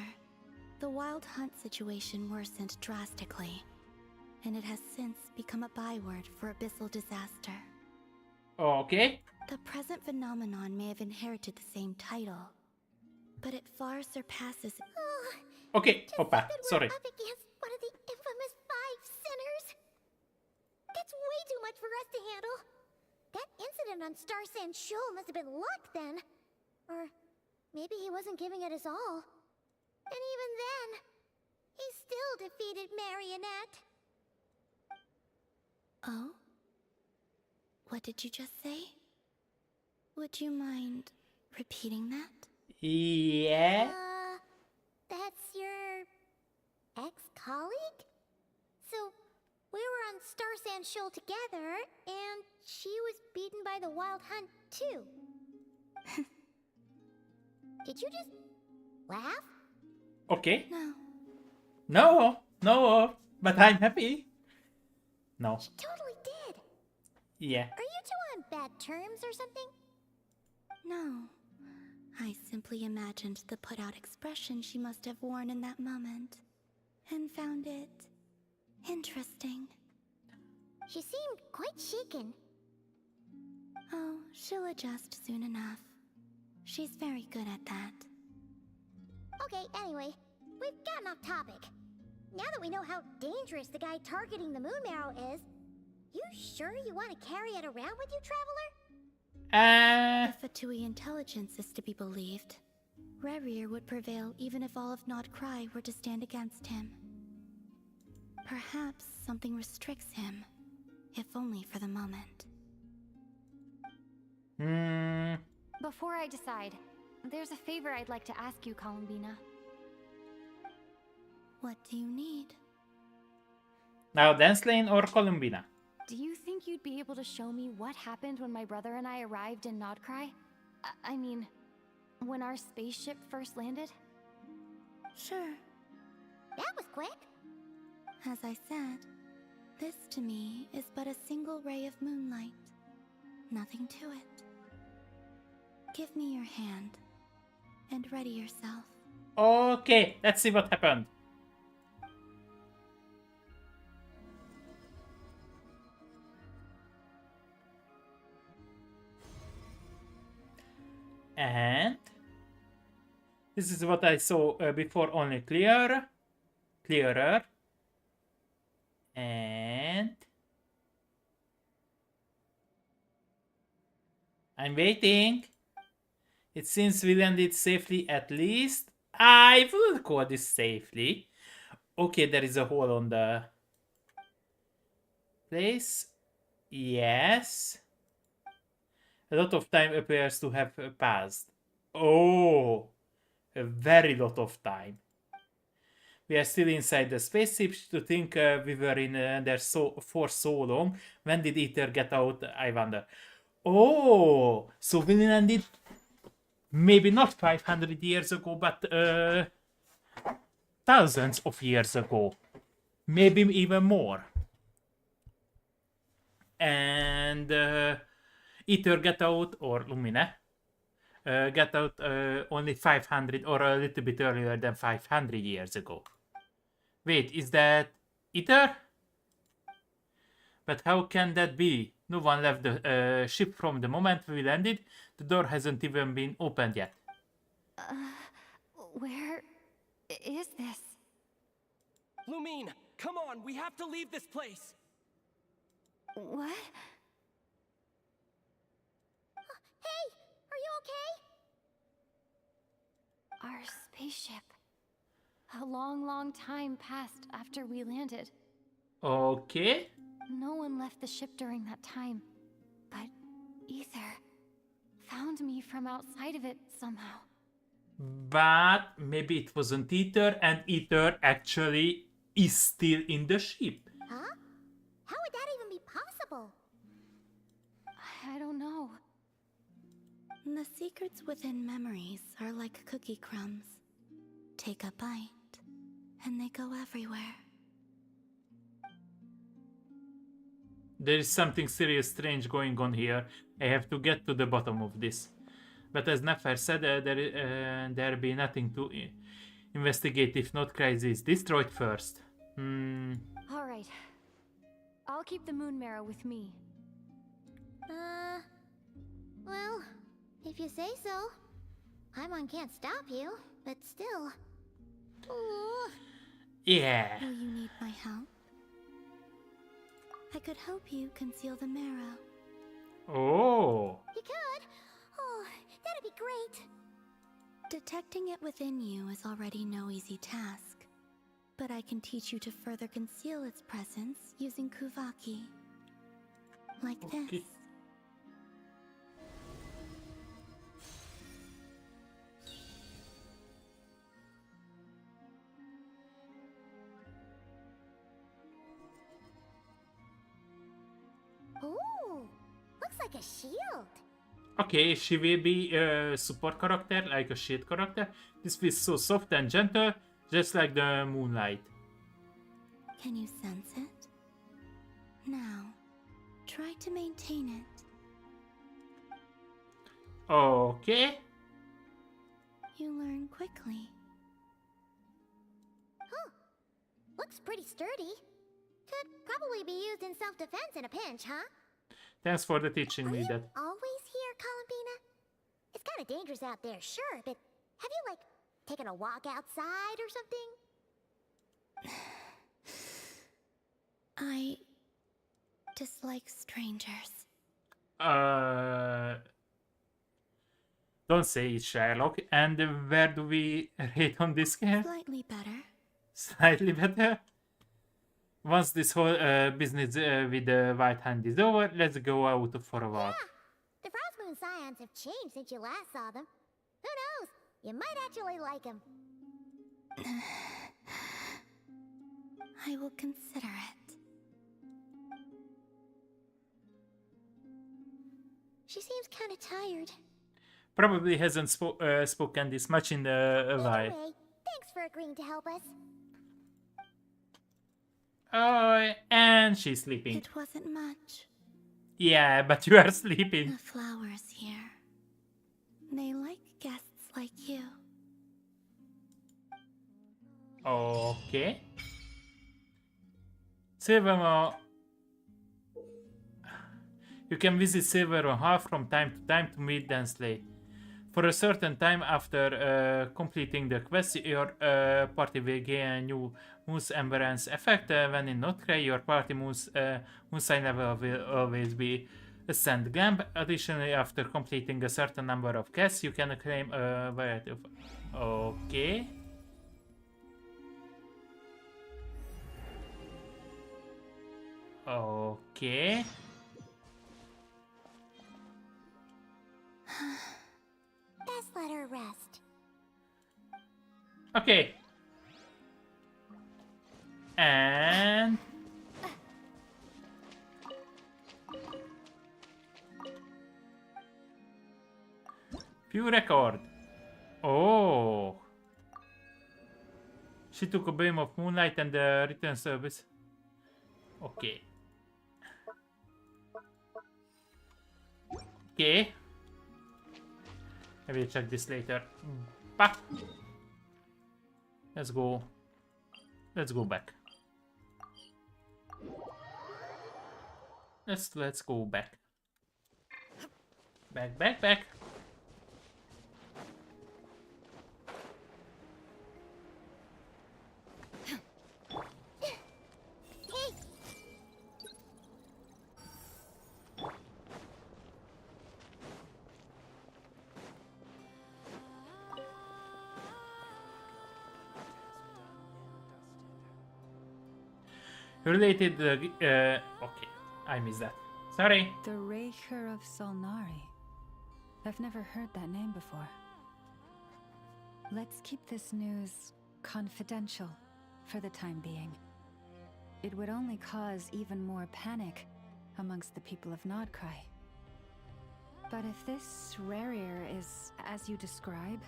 the wild hunt situation worsened drastically, and it has since become a byword for abyssal disaster. Okay. The present phenomenon may have inherited the same title, but it far surpasses. Okay, to Opa, think that sorry. we're up against one of the infamous 5 sinners. That's way too much for us to handle. That incident on Star Sand Shoal must have been luck then. Or maybe he wasn't giving it his all. And even then, he still defeated Marionette. Oh? What did you just say? Would you mind repeating that? Yeah. That's your ex-colleague? So, we were on Star Sand Shoal together, and she was beaten by the Wild Hunt too. Did you just laugh? Okay. No. No, but I'm happy. No. She totally did. Yeah. Are you two on bad terms or something? No. I simply imagined the put-out expression she must have worn in that moment, and found it interesting. She seemed quite shaken. Oh, she'll adjust soon enough. She's very good at that. Okay, anyway, we've gotten off topic. Now that we know how dangerous the guy targeting the moon marrow is, you sure you want to carry it around with you, Traveler? If Fatui intelligence is to be believed, Rerir would prevail even if all of Nod Cry were to stand against him. Perhaps something restricts him, if only for the moment. Before I decide, there's a favor I'd like to ask you, Columbina. What do you need? Now, Dance Lane or Columbina? Do you think you'd be able to show me what happened when my brother and I arrived in Nodcry? I mean, when our spaceship first landed? Sure. That was quick. As I said, this to me is but a single ray of moonlight. Nothing to it. Give me your hand, and ready yourself. Okay, let's see what happened. And this is what I saw before, only clearer. And I'm waiting. It seems we landed safely, at least. I wouldn't call this safely. Okay, there is a hole on the place. Yes. A lot of time appears to have passed. Oh, A very lot of time. We are still inside the spaceship. To think we were in there for so long. When did Ether get out? I wonder. Oh, so we landed maybe not 500 years ago, but thousands of years ago. Maybe even more. And Ether get out, or Lumina, got out only 500 or a little bit earlier than 500 years ago. Wait, is that Ether? But how can that be? No one left the ship from the moment we landed. The door hasn't even been opened yet. Where is this? Lumine, come on, we have to leave this place. What? Hey, are you okay? Our spaceship. A long time passed after we landed. Okay. No one left the ship during that time. But Ether found me from outside of it somehow. But maybe it wasn't Ether, and Ether actually is still in the ship. Huh? How would that even be possible? I don't know. The secrets within memories are like cookie crumbs. Take a bite, and they go everywhere. There is something serious strange going on here. I have to get to the bottom of this. But as Nefer said, there be nothing to investigate if not Crazy is destroyed first. Alright. I'll keep the moon marrow with me. Well, if you say so. Paimon can't stop you, but still. Ooh. Yeah. Will you need my help? I could help you conceal the marrow. Oh. You could? Oh, that'd be great. Detecting it within you is already no easy task. But I can teach you to further conceal its presence using Kuvaki. Like Okay. this. Ooh, looks like a shield. Okay, she will be a support character, like a shield character. This feels so soft and gentle, just like the moonlight. Can you sense it? Now, try to maintain it. Okay. You learn quickly. Huh. Looks pretty sturdy. Could probably be used in self-defense in a pinch, huh? Thanks for the teaching Are me you that. always here, Columbina? It's kind of dangerous out there, sure, but have you, like, taken a walk outside or something? I dislike strangers. Don't say it, Sherlock. And where do we rate on this game? Slightly better. Slightly better. Once this whole business with the White Hand is over, let's go out for a walk. The Frost Moon Scions have changed since you last saw them. Who knows? You might actually like them. I will consider it. She seems kind of tired. Probably hasn't spoken this much in a while. Anyway, thanks for agreeing to help us. Oh, and she's sleeping. It wasn't much. Yeah, but you are sleeping. The flowers here. They like guests like you. Okay. Silvermo. You can visit Silvermo Half from time to time to meet Dan Slay. For a certain time after completing the quest, your party will gain a new Moon's Embrace effect. When in Notcray, your party Moon's Moonsign level will always be a sand glamp. Additionally, after completing a certain number of quests, you can claim a variety of... Okay. Okay. Best let her rest. Okay. And few record. Oh. She took a beam of moonlight and the return service. Okay. Okay. I will check this later. Bah. Let's go. Let's go back. Let's go back. Back. Related. Okay, I missed that. Sorry. The Raker of Solnari. I've never heard that name before. Let's keep this news confidential for the time being. It would only cause even more panic amongst the people of Nodcry. But if this Rarier is as you describe,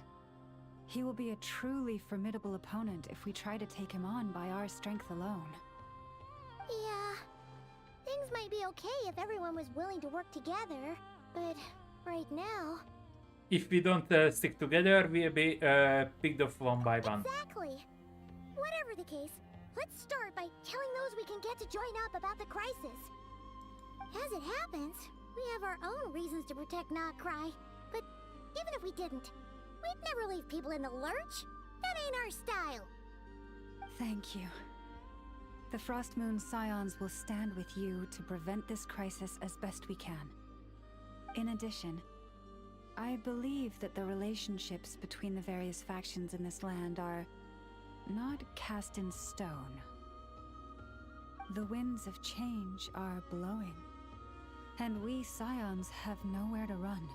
he will be a truly formidable opponent if we try to take him on by our strength alone. Yeah. Things might be okay if everyone was willing to work together, but right now... If we don't stick together, we'll be picked off one by one. Exactly. Whatever the case, let's start by telling those we can get to join up about the crisis. As it happens, we have our own reasons to protect Nodcry, but even if we didn't, we'd never leave people in the lurch. That ain't our style. Thank you. The Frostmoon Scions will stand with you to prevent this crisis as best we can. In addition, I believe that the relationships between the various factions in this land are not cast in stone. The winds of change are blowing, and we Scions have nowhere to run.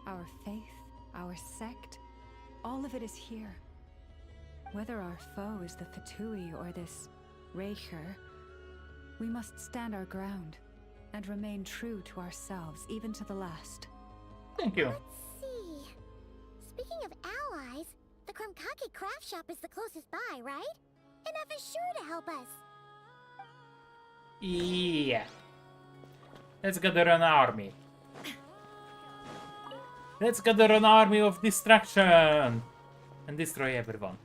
Our faith, our sect, all of it is here. Whether our foe is the Fatui or this Raker, we must stand our ground and remain true to ourselves, even to the last. Thank you. Let's see. Speaking of allies, the Krumkake craft shop is the closest by, right? Enough is sure to help us. Yeah. Let's gather an army. Let's gather an army of destruction and destroy everyone.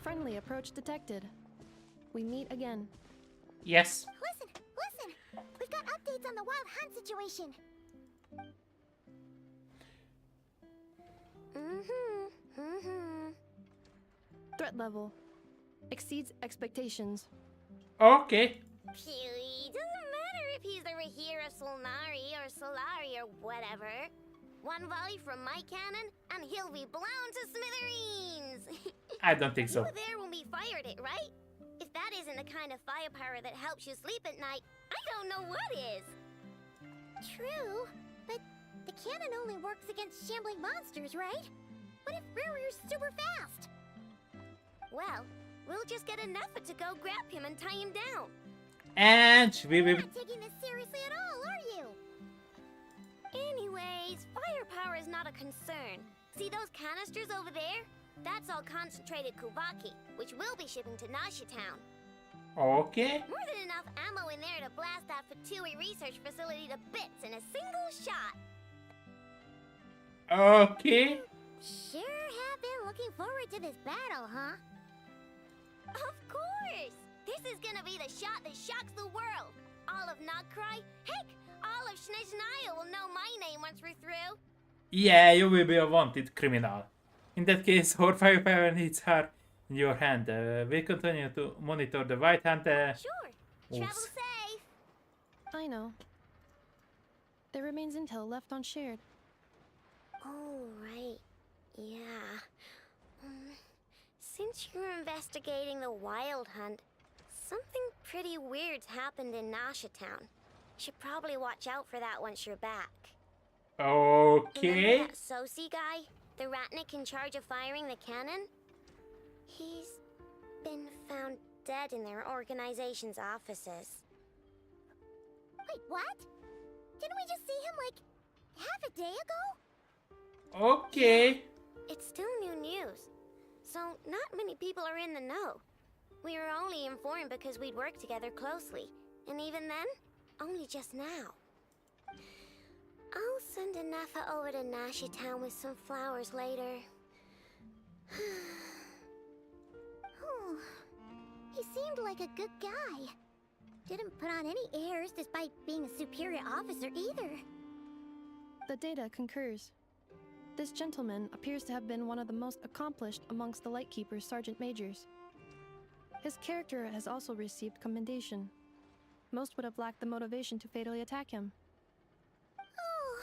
Friendly approach detected. We meet again. Yes. Listen! We've got updates on the wild hunt situation. Threat level exceeds expectations. Okay. Phew, doesn't matter if he's the Rahira Solnari or Solari or whatever. One volley from my cannon, and he'll be blown to smithereens! I don't think so. You were there when we fired it, right? If that isn't the kind of firepower that helps you sleep at night, I don't know what is! True, but the cannon only works against shambling monsters, right? What if Rarior's super fast? Well, we'll just get an effort to go grab him and tie him down. And we will... You're not taking this seriously at all, are you? Anyways, firepower is not a concern. See those canisters over there? That's all concentrated Kubaki, which we'll be shipping to Nasha Town. Okay. More than enough ammo in there to blast that Fatui research facility to bits in a single shot. Okay. Sure have been looking forward to this battle, huh? Of course! This is gonna be the shot that shocks the world. All of Nodcry, heck, all of Snezhnaya will know my name once we're through. Yeah, you will be a wanted criminal. In that case, our firepower needs are in your hand. We continue to monitor the White Hunter. Sure. Oops. Travel safe. I know. There remains intel left unshared. Oh, right. Yeah. Since you're investigating the Wild Hunt, something pretty weird's happened in Nasha Town. Should probably watch out for that once you're back. Okay. Remember that Sosi guy? The Ratnik in charge of firing the cannon? He's been found dead in their organization's offices. Wait, what? Didn't we just see him like half a day ago? Okay. It's still new news, so not many people are in the know. We were only informed because we'd worked together closely, and even then, only just now. I'll send a Nefa over to Nashi Town with some flowers later. Oh, he seemed like a good guy. Didn't put on any airs despite being a superior officer either. The data concurs. This gentleman appears to have been one of the most accomplished amongst the Lightkeeper's sergeant majors. His character has also received commendation. Most would have lacked the motivation to fatally attack him. Oh,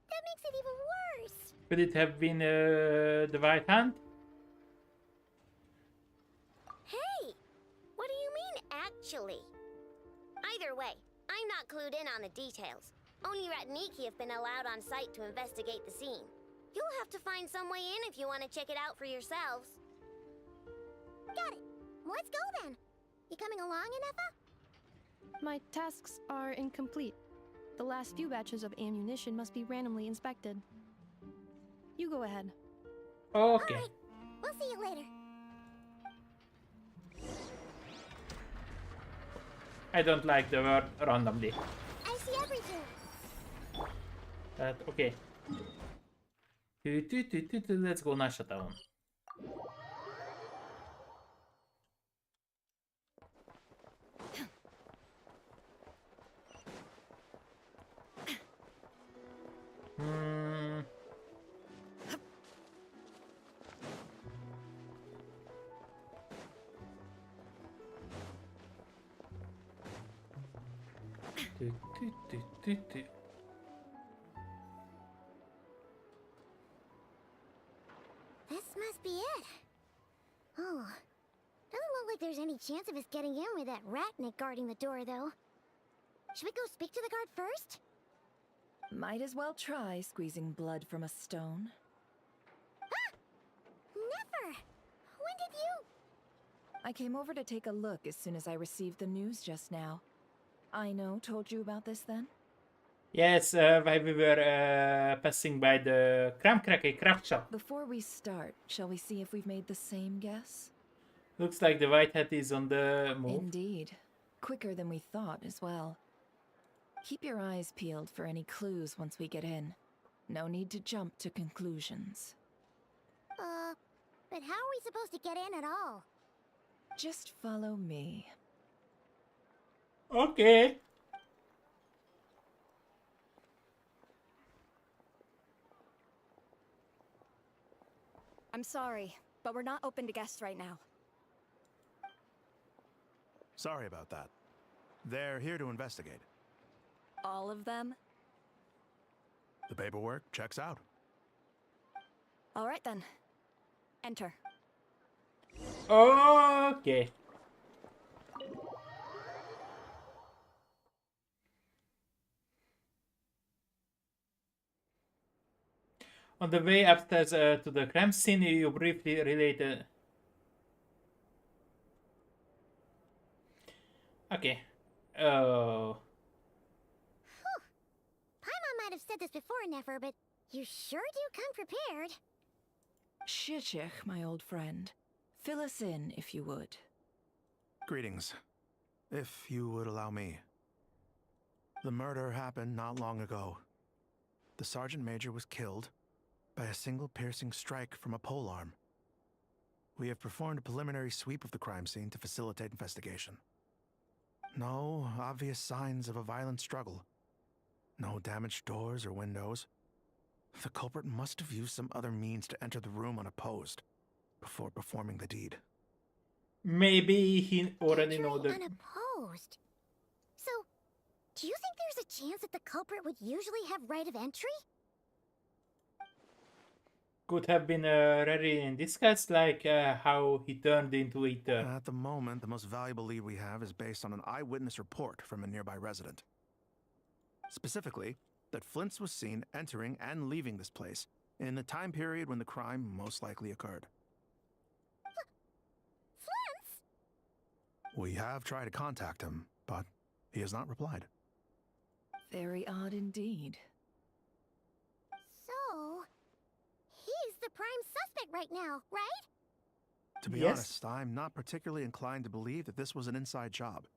that makes it even worse. Could it have been the White Hunt? Hey, what do you mean, actually? Either way, I'm not clued in on the details. Only Ratniki have been allowed on site to investigate the scene. You'll have to find some way in if you want to check it out for yourselves. Got it. Let's go then. You coming along, Inefa? My tasks are incomplete. The last few batches of ammunition must be randomly inspected. You go ahead. Okay. Alright, we'll see you later. I don't like the word randomly. I see everything. But okay. Let's go Nasha Town. Hmm. This must be it. Oh, doesn't look like there's any chance of us getting in with that Ratnik guarding the door, though. Should we go speak to the guard first? Might as well try squeezing blood from a stone. Never! When did you... I came over to take a look as soon as I received the news just now. Aino told you about this then? Yes, while we were passing by the craft shop. Before we start, shall we see if we've made the same guess? Looks like the White Hat is on the move. Indeed. Quicker than we thought as well. Keep your eyes peeled for any clues once we get in. No need to jump to conclusions. But how are we supposed to get in at all? Just follow me. Okay. I'm sorry, but we're not open to guests right now. Sorry about that. They're here to investigate. All of them? The paperwork checks out. All right then. Enter. Okay. On the way upstairs to the crime scene, you briefly related. Okay. Oh. Paimon might have said this before, Nefer, but you sure do come prepared. Shishich, my old friend. Fill us in, if you would. Greetings. If you would allow me. The murder happened not long ago. The sergeant major was killed by a single piercing strike from a polearm. We have performed a preliminary sweep of the crime scene to facilitate investigation. No obvious signs of a violent struggle. No damaged doors or windows. The culprit must have used some other means to enter the room unopposed before performing the deed. Maybe he already know Entering the. unopposed. So, do you think there's a chance that the culprit would usually have right of entry? Could have been rarely in discussed, like how he turned into Ether. At the moment, the most valuable lead we have is based on an eyewitness report from a nearby resident. Specifically, that Flint's was seen entering and leaving this place in the time period when the crime most likely occurred. Flint's? We have tried to contact him, but he has not replied. Very odd indeed. So, he's the prime suspect right now, right? To be Yes. honest, I'm not particularly inclined to believe that this was an inside job.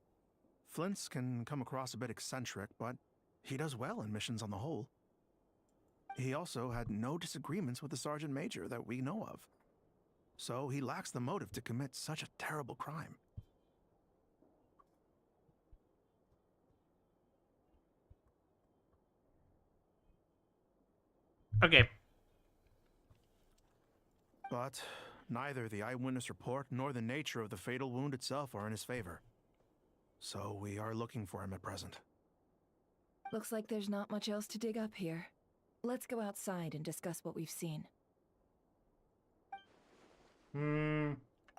Flint's can come across a bit eccentric, but he does well in missions on the whole. He also had no disagreements with the Sergeant Major that we know of. So he lacks the motive to commit such a terrible crime. Okay. But neither the eyewitness report nor the nature of the fatal wound itself are in his favor. So we are looking for him at present. Looks like there's not much else to dig up here. Let's go outside and discuss what we've seen.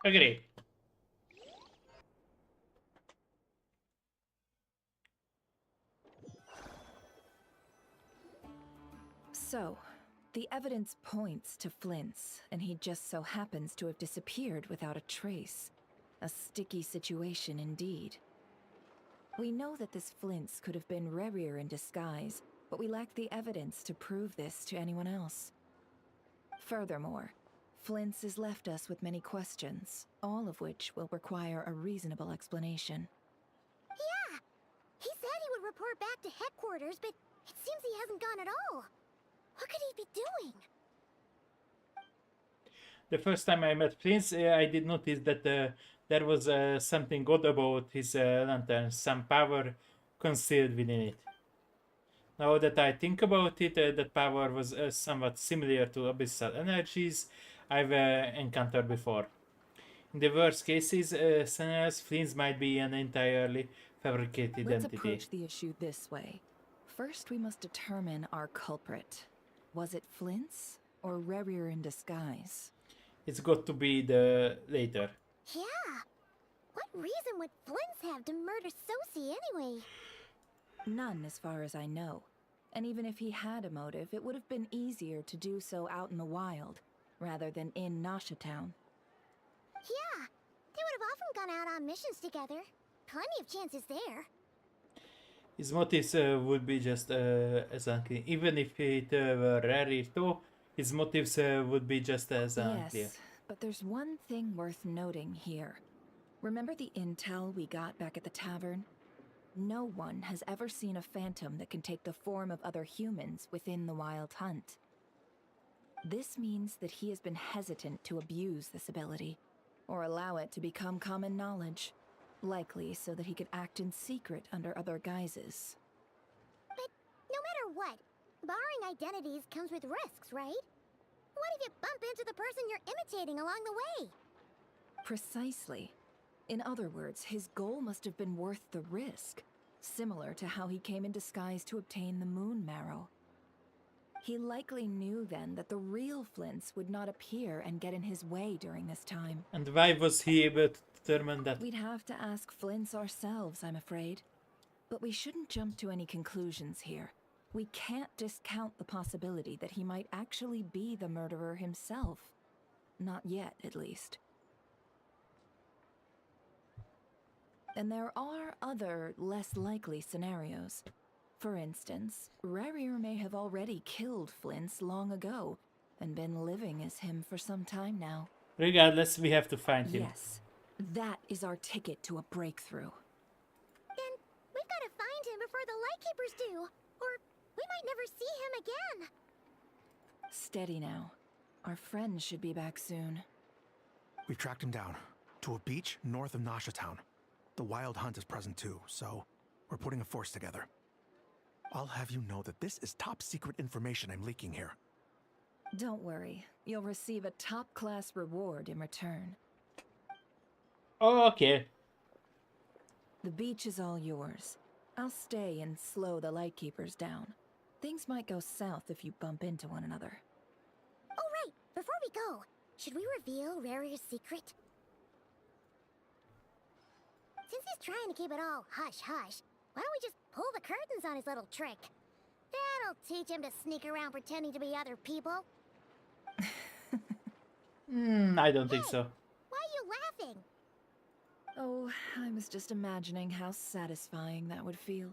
Agree. So, the evidence points to Flint's, and he just so happens to have disappeared without a trace. A sticky situation indeed. We know that this Flint's could have been Rerir in disguise, but we lack the evidence to prove this to anyone else. Furthermore, Flint's has left us with many questions, all of which will require a reasonable explanation. Yeah! He said he would report back to headquarters, but it seems he hasn't gone at all. What could he be doing? The first time I met Prince, I did notice that there was something odd about his lantern, some power concealed within it. Now that I think about it, that power was somewhat similar to abyssal energies I've encountered before. In the worst cases, scenarios, Flint's might be an entirely fabricated Let's entity. approach the issue this way. First, we must determine our culprit. Was it Flint's or Rerir in disguise? It's got to be the later. Yeah! What reason would Flint's have to murder Sosie anyway? None, as far as I know. And even if he had a motive, it would have been easier to do so out in the wild, rather than in Nasha Town. Yeah! They would have often gone out on missions together. Plenty of chances there. His motives would be just as unclear. Even if it were rare too, his motives would be just as unclear. Yes, but there's one thing worth noting here. Remember the intel we got back at the tavern? No one has ever seen a phantom that can take the form of other humans within the Wild Hunt. This means that he has been hesitant to abuse this ability, or allow it to become common knowledge, likely so that he could act in secret under other guises. But no matter what, borrowing identities comes with risks, right? What if you bump into the person you're imitating along the way? Precisely. In other words, his goal must have been worth the risk, similar to how he came in disguise to obtain the moon marrow. He likely knew then that the real Flint's would not appear and get in his way during this time. And why was he able to determine that? We'd have to ask Flint's ourselves, I'm afraid. But we shouldn't jump to any conclusions here. We can't discount the possibility that he might actually be the murderer himself. Not yet, at least. And there are other, less likely scenarios. For instance, Rerir may have already killed Flint's long ago, and been living as him for some time now. Regardless, we have to find him. Yes, that is our ticket to a breakthrough. Then we've got to find him before the Lightkeepers do, or we might never see him again. Steady now. Our friends should be back soon. We've tracked him down to a beach north of Nasha Town. The Wild Hunt is present too, so we're putting a force together. I'll have you know that this is top secret information I'm leaking here. Don't worry, you'll receive a top-class reward in return. Okay. The beach is all yours. I'll stay and slow the Lightkeepers down. Things might go south if you bump into one another. Oh, right. Before we go, should we reveal Rarier's secret? Since he's trying to keep it all hush-hush, why don't we just pull the curtains on his little trick? That'll teach him to sneak around pretending to be other people. I don't think so. Why are you laughing? Oh, I was just imagining how satisfying that would feel.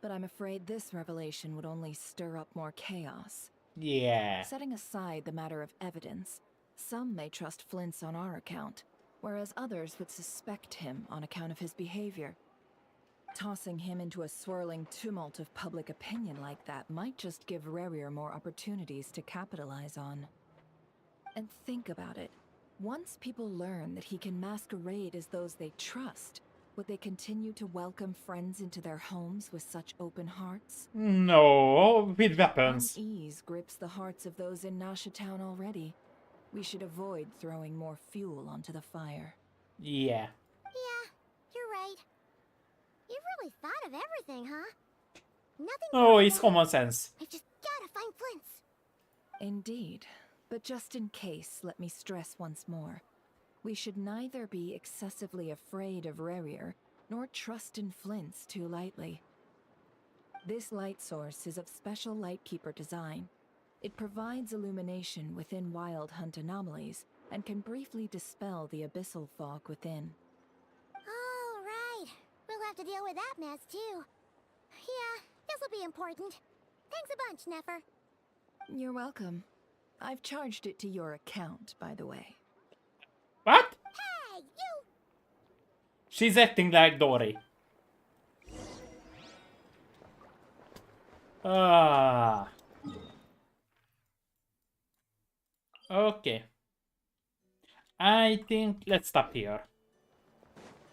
But I'm afraid this revelation would only stir up more chaos. Yeah. Setting aside the matter of evidence, some may trust Flint's on our account, whereas others would suspect him on account of his behavior. Tossing him into a swirling tumult of public opinion like that might just give Rarier more opportunities to capitalize on. And think about it. Once people learn that he can masquerade as those they trust, would they continue to welcome friends into their homes with such open hearts? No, with weapons. Unease grips the hearts of those in Nasha Town already. We should avoid throwing more fuel onto the fire. Yeah. Yeah, you're right. You've really thought of everything, huh? Nothing. Oh, it's common sense. I've just gotta find Flint's. Indeed. But just in case, let me stress once more. We should neither be excessively afraid of Rarier, nor trust in Flint's too lightly. This light source is of special Lightkeeper design. It provides illumination within Wild Hunt anomalies, and can briefly dispel the abyssal fog within. All right. We'll have to deal with that mess, too. Yeah, this'll be important. Thanks a bunch, Nefer. You're welcome. I've charged it to your account, by the way. What? Hey, you! She's acting like Dory. Ah. Okay. I think let's stop here.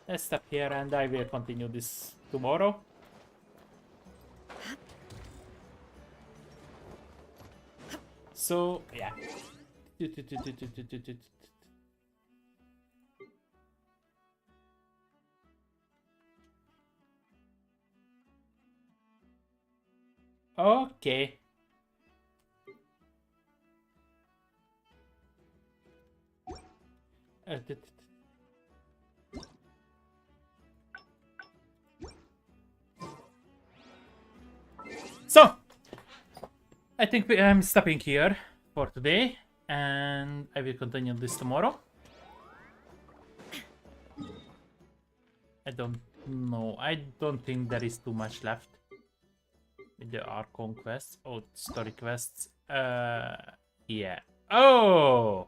Let's stop here and I will continue this tomorrow. So, yeah. Okay. So, I think I'm stopping here for today, and I will continue this tomorrow. I don't know. I don't think there is too much left. There are conquests. Oh, story quests. Yeah. Oh!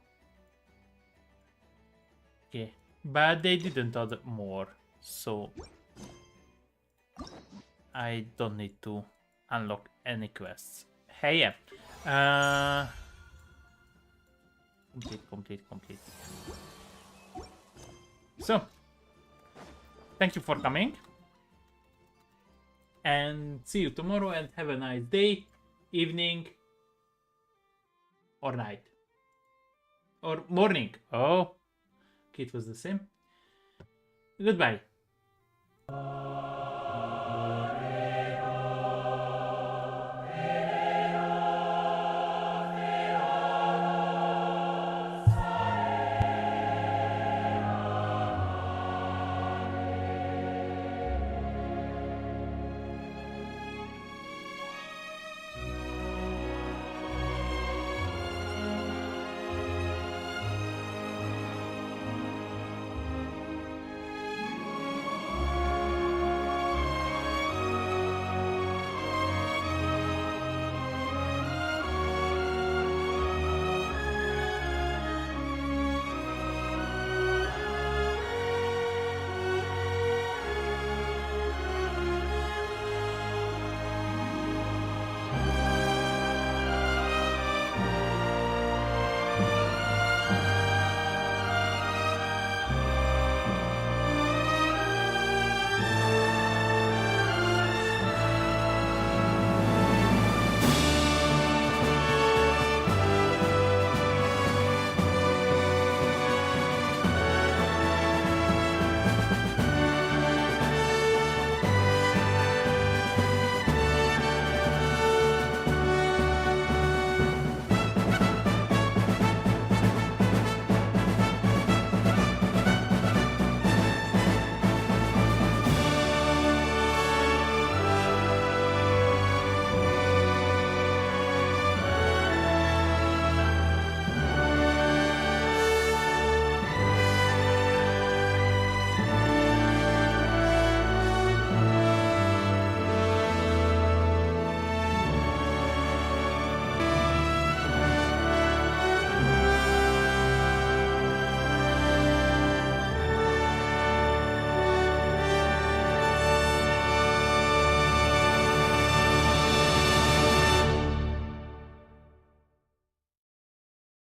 Okay. But they didn't add more, so I don't need to unlock any quests. Hey, yeah. Complete. So, thank you for coming. And see you tomorrow and have a nice day, evening, or night. Or morning. Oh, okay, it was the same. Goodbye.